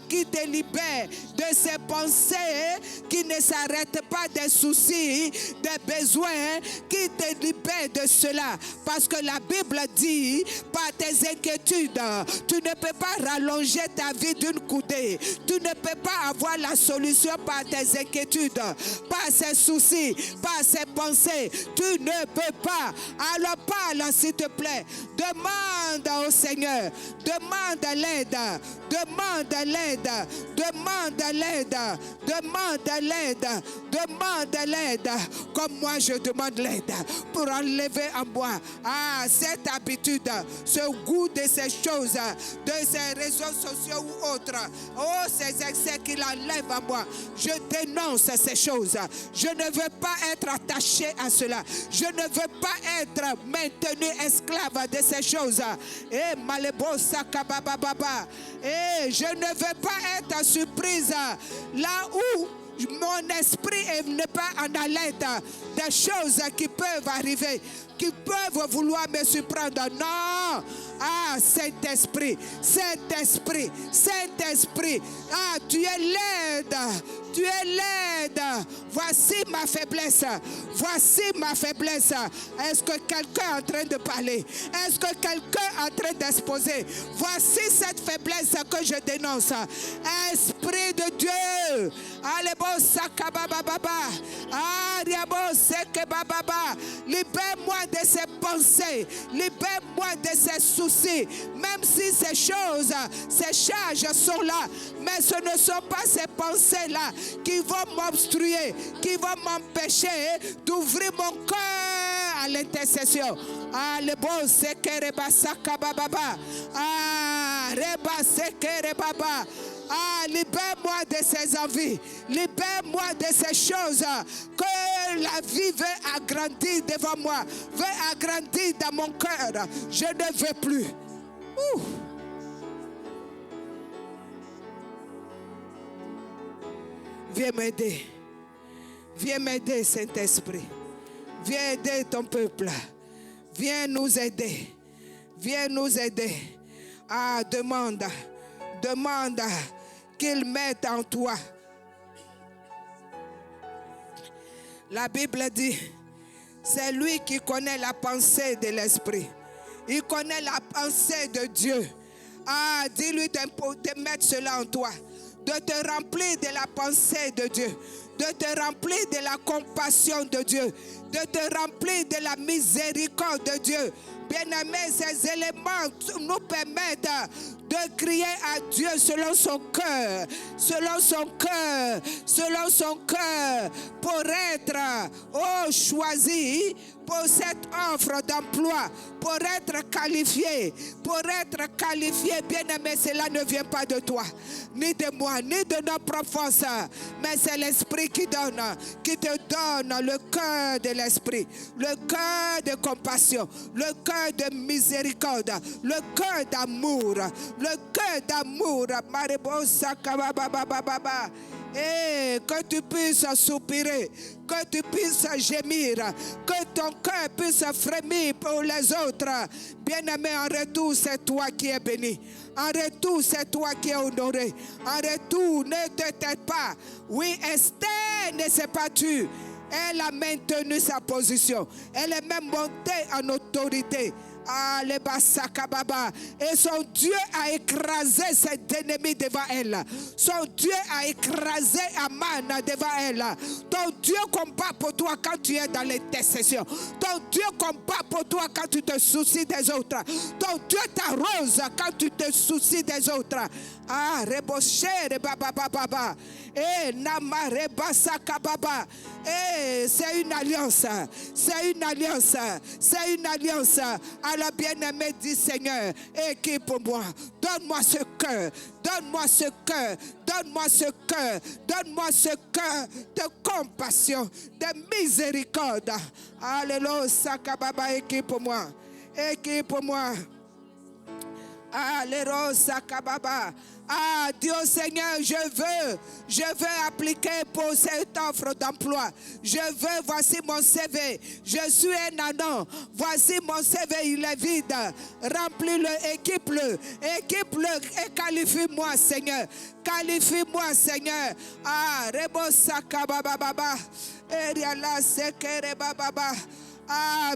qui te libère de ces pensées qui ne s'arrêtent pas, des soucis, des besoins, qui te libère de cela. Parce que la Bible dit, par tes inquiétudes, tu ne peux pas rallonger ta vie d'une coudée. Tu ne peux pas avoir la solution par tes inquiétudes, par ces soucis, par ces pensées. Tu ne peux pas. Alors parle, s'il te plaît. Demande au Seigneur. Demande l'aide. Demande l'aide. Demande l'aide. Demande l'aide. Demande l'aide. Comme moi je demande l'aide pour enlever en moi cette habitude, ce goût de ces choses, de ces réseaux sociaux ou autres. Ces excès qu'il enlève en moi. Je dénonce ces choses. Je ne veux pas être attaché à cela. Je ne veux pas être maintenu esclave de ces choses. Et malebosa kabababa. Et je ne veux pas être surprise là où mon esprit n'est pas en alerte. Des choses qui peuvent arriver, qui peuvent vouloir me surprendre. Non. Saint-Esprit, Saint-Esprit, Saint-Esprit. Tu es l'aide. Tu es l'aide. Voici ma faiblesse. Voici ma faiblesse. Est-ce que quelqu'un est en train de parler? Est-ce que quelqu'un est en train d'exposer? Voici cette faiblesse que je dénonce. Esprit de Dieu. Libère-moi de ces pensées. Libère-moi de ces soucis. Même si ces choses, ces charges sont là, mais ce ne sont pas ces pensées-là qui vont m'obstruer, qui vont m'empêcher d'ouvrir mon cœur à l'intercession. Le bon sekereba sakababa. Reba sekerebaba. Libère-moi de ces envies. Libère-moi de ces choses que la vie veut agrandir devant moi, veut agrandir dans mon cœur. Je ne veux plus. Viens m'aider. Viens m'aider, Saint-Esprit. Viens aider ton peuple. Viens nous aider. Viens nous aider. Demande qu'il mette en toi. La Bible dit, c'est lui qui connaît la pensée de l'esprit. Il connaît la pensée de Dieu. Dis-lui de mettre cela en toi. De te remplir de la pensée de Dieu. De te remplir de la compassion de Dieu. De te remplir de la miséricorde de Dieu. Bien-aimés, ces éléments nous permettent de crier à Dieu selon son cœur, selon son cœur, selon son cœur, pour être choisi pour cette offre d'emploi, pour être qualifié, bien-aimé. Cela ne vient pas de toi, ni de moi, ni de nos propres forces, mais c'est l'Esprit qui te donne le cœur de l'Esprit, le cœur de compassion, le cœur de miséricorde, le cœur d'amour, Et que tu puisses soupirer, que tu puisses gémir, que ton cœur puisse frémir pour les autres. Bien-aimé, en retour, c'est toi qui es béni. En retour, c'est toi qui es honoré. En retour, ne te tais pas. Oui, Esther ne s'est pas tue. Elle a maintenu sa position. Elle est même montée en autorité. Et son Dieu a écrasé ses ennemis devant elle. Son Dieu a écrasé Aman devant elle. Ton Dieu combat pour toi quand tu es dans l'intercession. Ton Dieu combat pour toi quand tu te soucies des autres. Ton Dieu t'arrose quand tu te soucies des autres. C'est une alliance. Alors bien-aimé, dit Seigneur, équipe-moi, donne-moi ce cœur, donne-moi ce cœur de compassion, de miséricorde. Alléluia, Sakababa, équipe-moi. Alléluia, Sakababa. Dieu Seigneur, je veux appliquer pour cette offre d'emploi. Voici mon CV. Je suis un anon. Voici mon CV, il est vide. Remplis-le, équipe-le et qualifie-moi, Seigneur. Qualifie-moi, Seigneur.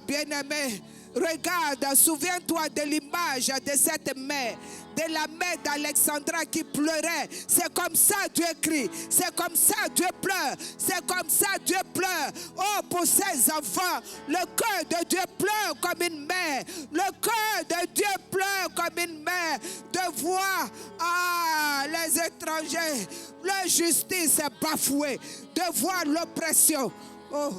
Bien-aimé, regarde, souviens-toi de l'image de cette mère, de la mère d'Alexandra qui pleurait. C'est comme ça Dieu crie, c'est comme ça Dieu pleure, c'est comme ça Dieu pleure. Oh, pour ses enfants, le cœur de Dieu pleure comme une mère. Le cœur de Dieu pleure comme une mère de voir les étrangers, leur justice bafouée, de voir l'oppression. Oh.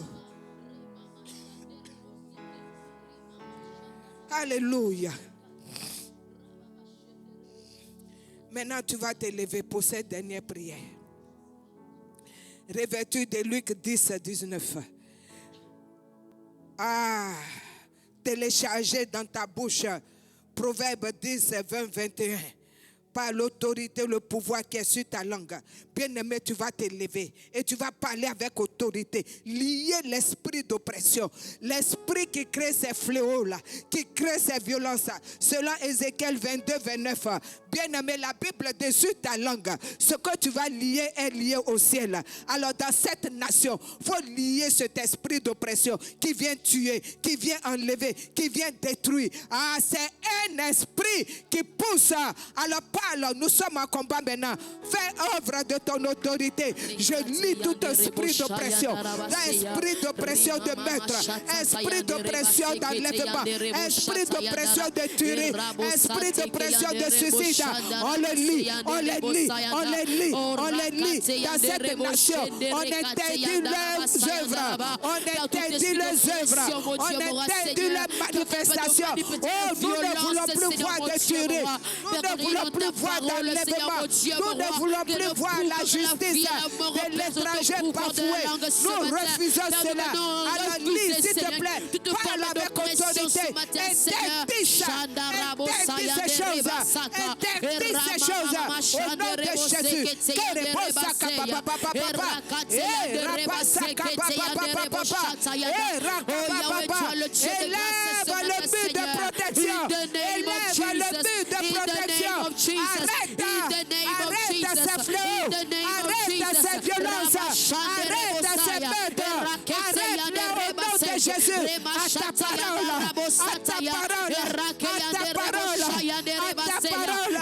Alléluia. Maintenant, tu vas te lever pour cette dernière prière. Revêtu de Luc 10, 19. Téléchargez dans ta bouche Proverbe 10, 20, 21. Par l'autorité, le pouvoir qui est sur ta langue. Bien-aimé, tu vas te lever et tu vas parler avec autorité. Lier l'esprit d'oppression, l'esprit qui crée ces fléaux-là, qui crée ces violences. Selon Ézéchiel 22, 29. Bien-aimé, la Bible dit sur ta langue, ce que tu vas lier est lié au ciel. Alors dans cette nation, il faut lier cet esprit d'oppression qui vient tuer, qui vient enlever, qui vient détruire. C'est un esprit qui pousse. Alors parle, nous sommes en combat maintenant. Fais œuvre de ton autorité. Je lis tout esprit d'oppression. Esprit d'oppression de meurtre, esprit d'oppression d'enlèvement, esprit d'oppression de tuerie, esprit d'oppression de suicide. On le lit dans cette nation. On interdit leurs œuvres. On interdit leurs manifestations. Oh, nous ne voulons plus voir de tuerie. Nous ne voulons plus voir d'enlèvement. Nous ne voulons plus voir la justice de l'étranger bafoué. Nous refusons cela. Alors lis, s'il te plaît, parle avec autorité. Interdis ces choses. Interdis ces choses. Au nom de Jésus. Élève le but de protection. Élève le but de protection. Arrête ces fléaux. Arrête ces violences. Arrête ces meurtres. Arrête-le au nom de Jésus. À ta parole. À ta parole. À ta parole. À ta parole. À ta parole.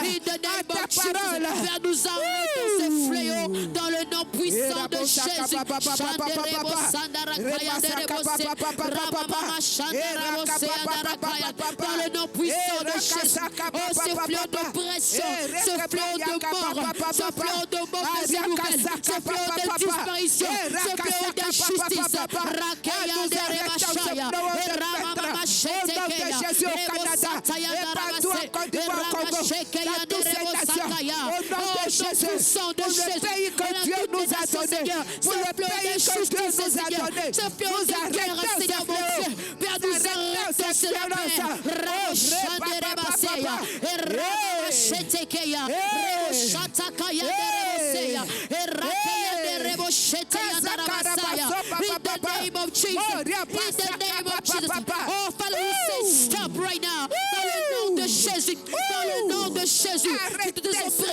Nous arrêtons ces fléaux dans le nom puissant de Jésus. Chanderebo Sandarakaya Derebose, Ramamama Chandarabose Andarakaya. Dans le nom puissant de Jésus. Oh, ce fléau d'oppression, ce fléau de mort, ce fléau de mauvaise nouvelle, ce fléau de disparition, ce fléau d'injustice. Rakaya Derebashaya, Ramamama Chetekeya, Rebo Sataya Darabase, Ramashekaya Derebo Sakaya. Oh, ce puissant de Jésus, que Dieu nous a donné, pour le pays que Dieu nous a donné, nous arrêtons ce fléau, Père, nous arrêtons ce fléau. Ramoshanderebaseya, Ramoshetekeya, Remoshatakaya Derebaseya, Rakaya Derebosheteya Darabasaya. In the name of Jesus, in the name of Jesus. Oh, Father, we say stop right now. Dans le nom de Jésus, dans le nom de Jésus. Toutes les oppressions,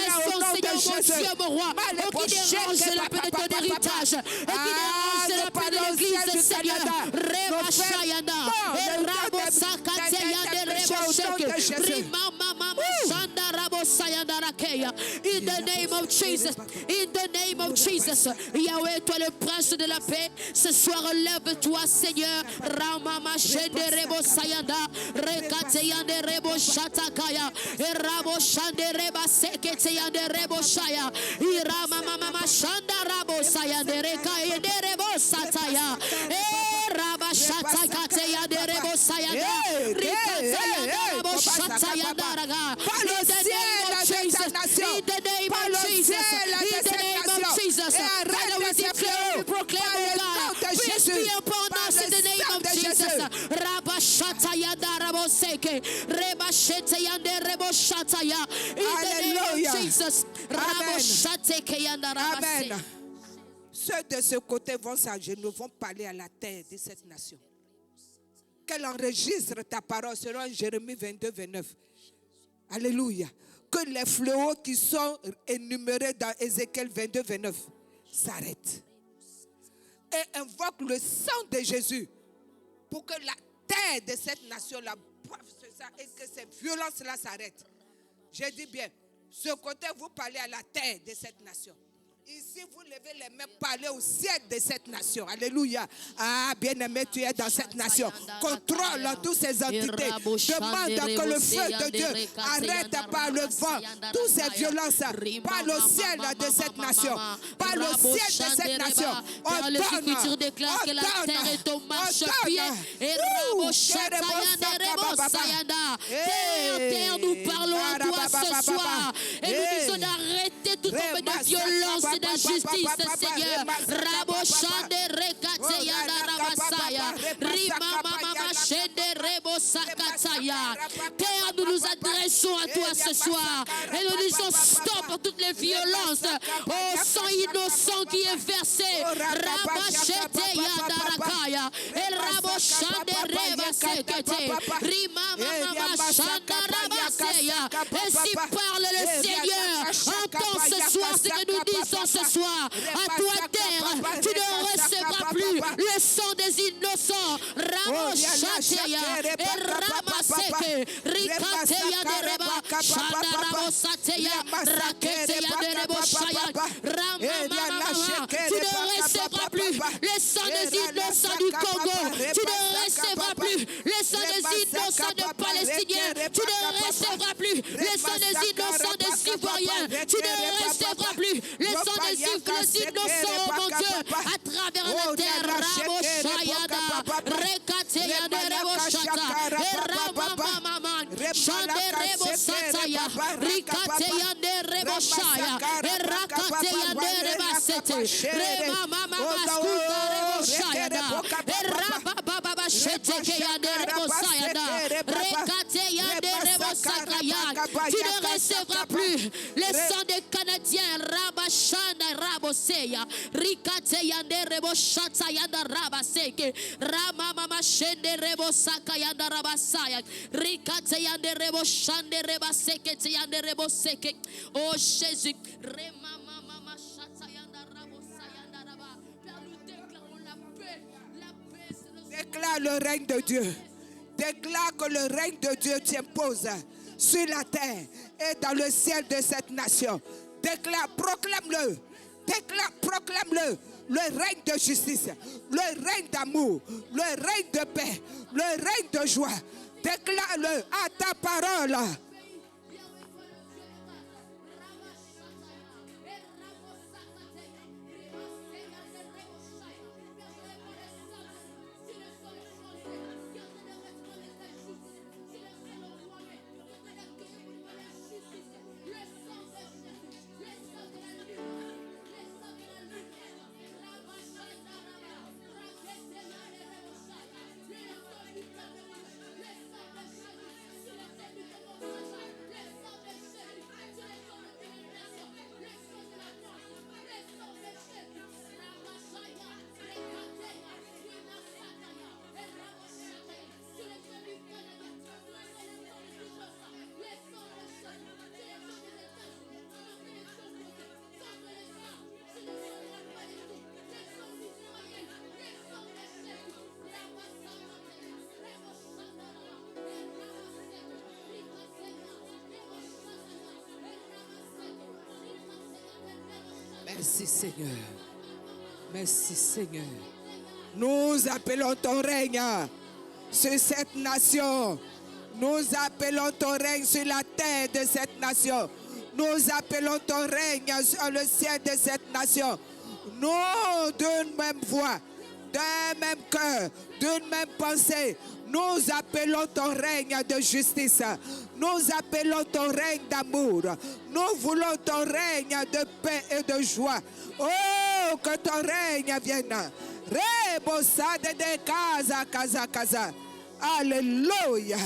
Seigneur, mon Dieu, mon roi, oh, qui dérange la paix de ton héritage, et qui dérange la paix de l'église, Seigneur. Remashayana, Rabosakateya de Rebosheke, Rimamama Shanda Rabosayanda Rakeya. In the name of Jesus, in the name of Jesus. Yahweh, toi le prince de la paix, ce soir lève-toi, Seigneur. Ramama Shende Rebosayanda, Rekateya de Reboshatakaya, Raboshande Rebaseketeya de Reboshaya, Iramamama Shanda Rabosaya de Rekaya de Rebosataya, Rabashatakateya de Rebosayanda, Rikateya de Reboshataya Daraga. In the name of Jesus, in the name of Jesus, in the name of Jesus. Father, we declare, we proclaim, oh God, peace be upon us in the name of Jesus. Rabashataya Daraboseke, Rebashetaya de Reboshataya. In the name of Jesus. Raboshatekeya Darabase. Amen. Ceux de ce côté vont s'agenouiller, vont parler à la terre de cette nation. Qu'elle enregistre ta parole selon Jérémie 22, 29. Alléluia. Que les fléaux qui sont énumérés dans Ézéchiel 22, 29 s'arrêtent. Et invoque le sang de Jésus pour que la terre de cette nation-là boive ce sang et que ces violences-là s'arrêtent. Je dis bien, ce côté, vous parlez à la terre de cette nation. Ici, vous levez les mains, parlez au ciel de cette nation. Alléluia. Ah, bien-aimé, tu es dans cette nation. Contrôle toutes ces entités. Demande que le feu de Dieu arrête par le vent toutes ces violences. Parle au ciel de cette nation. Parle au ciel de cette nation. On le futur déclare que la terre est au marchepied. Et terre, nous parlons à toi ce soir. Et nous disons d'arrêter toute forme de violence et d'injustice, Seigneur. Raboshande Rekateya Darabasaya. Rimamama Shende Rebosakataya. Terre, nous nous adressons à toi ce soir. Et nous disons stop à toutes les violences. Au sang innocent qui est versé. Rabasheteya Darakaya. Et Raboshande Rebasekete. Rimamama Shandarabaseya. Ainsi parle le Seigneur. Entends ce soir ce que nous disons ce soir. À toi terre, tu ne recevras plus le sang des innocents. Ramoshateya et Ramaseke. Rikateya de Reba. Shandarabosateya. Raketeya de Reboshaya. Ramamama. Tu ne recevras plus le sang des innocents du Congo. Tu ne recevras plus le sang des innocents de Palestiniens. Tu ne recevras plus le sang des innocents des Ivoiriens. Tu ne recevras plus le sang des innocents, oh mon Dieu, à travers la terre. Raboshayada, Rekateya de Reboshata, et Ramamama, Shande Rebosataya, Rikateya de Reboshaya, et Rakateya de Rebasete, Remamama Skuta Reboshayada, et Rabababa Shetekeya de Rebosayada, Rekateya de Rebosakaya. Tu ne recevras plus le sang des Canadiens. Rabashana Raboseya, Rikateya de Reboshataya da Rabaseke, Ramamama Shende Rebosakaya da Rabasaya, Rikateya de Reboshande Rebaseke, Teya de Reboseke. Oh Jésus, Remamama Shataya da Rabosaya da Raba. Père, nous déclarons la paix, Déclare le règne de Dieu. Déclare que le règne de Dieu t'impose sur la terre et dans le ciel de cette nation. Déclare, proclame-le. Déclare, proclame-le. le règne de justice, le règne d'amour, le règne de paix, le règne de joie. Déclare-le à ta parole. Merci Seigneur. Merci Seigneur. Nous appelons ton règne sur cette nation. Nous appelons ton règne sur la terre de cette nation. Nous appelons ton règne sur le ciel de cette nation. Nous, d'une même voix, d'un même cœur, d'une même pensée, nous appelons ton règne de justice. Nous appelons ton règne d'amour. Nous voulons ton règne de paix et de joie. Oh, que ton règne vienne. Rebosade de casa, casa, casa. Alléluia.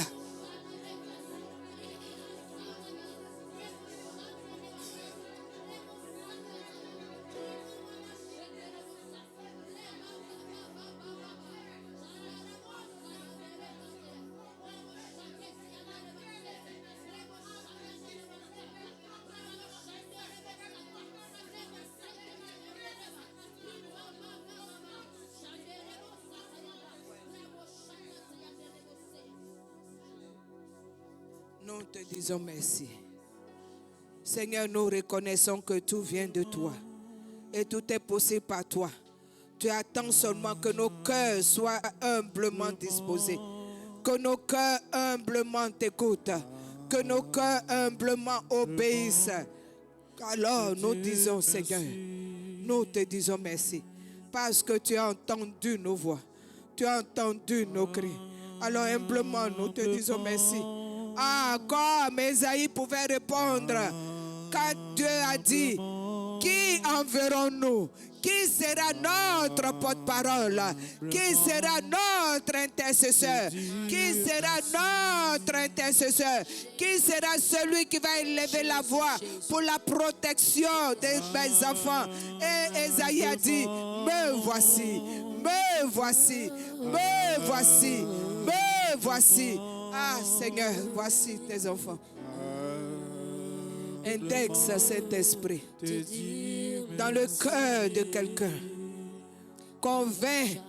Nous te disons merci. Seigneur, nous reconnaissons que tout vient de toi et tout est possible par toi. Tu attends seulement que nos cœurs soient humblement disposés, que nos cœurs humblement t'écoutent, que nos cœurs humblement obéissent. Alors nous disons, Seigneur, nous te disons merci parce que tu as entendu nos voix, tu as entendu nos cris. Alors humblement nous te disons merci. Ah, comme Esaïe pouvait répondre quand Dieu a dit, qui enverrons-nous? Qui sera notre porte-parole? Qui sera notre intercesseur? Qui sera notre intercesseur? Qui sera celui qui va élever la voix pour la protection de mes enfants? Et Esaïe a dit, me voici, me voici, me voici, me voici. Ah Seigneur, voici tes enfants. Intègre cet esprit dans le cœur de quelqu'un. Convainc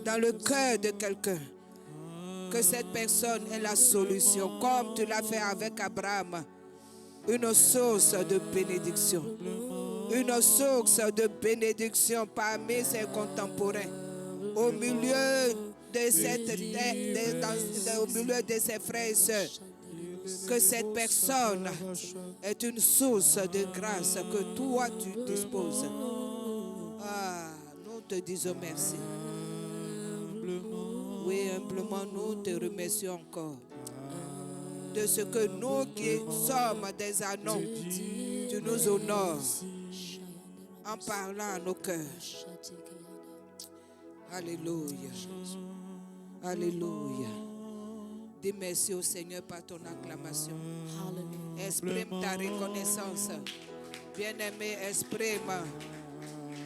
dans le cœur de quelqu'un que cette personne est la solution, comme tu l'as fait avec Abraham. Une source de bénédiction. Une source de bénédiction parmi ses contemporains. Au milieu de cette terre, au milieu de ses frères et sœurs, que cette personne est une source de grâce que toi tu disposes. Ah, nous te disons merci. Oui, humblement nous te remercions encore de ce que nous qui sommes des anneaux, tu nous honores en parlant à nos cœurs. Alléluia. Alléluia. Dis merci au Seigneur par ton acclamation. Exprime ta reconnaissance. Bien-aimé, exprime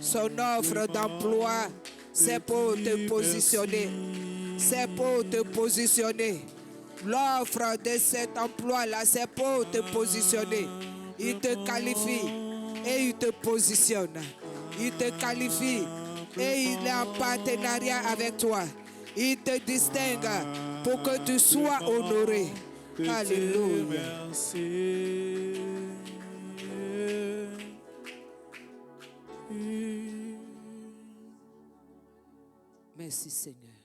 son offre d'emploi. C'est pour te positionner. C'est pour te positionner. L'offre de cet emploi-là, c'est pour te positionner. Il te qualifie et il te positionne. Il te qualifie et il est en partenariat avec toi. Il te distingue pour que tu sois honoré. Alléluia. Merci Seigneur.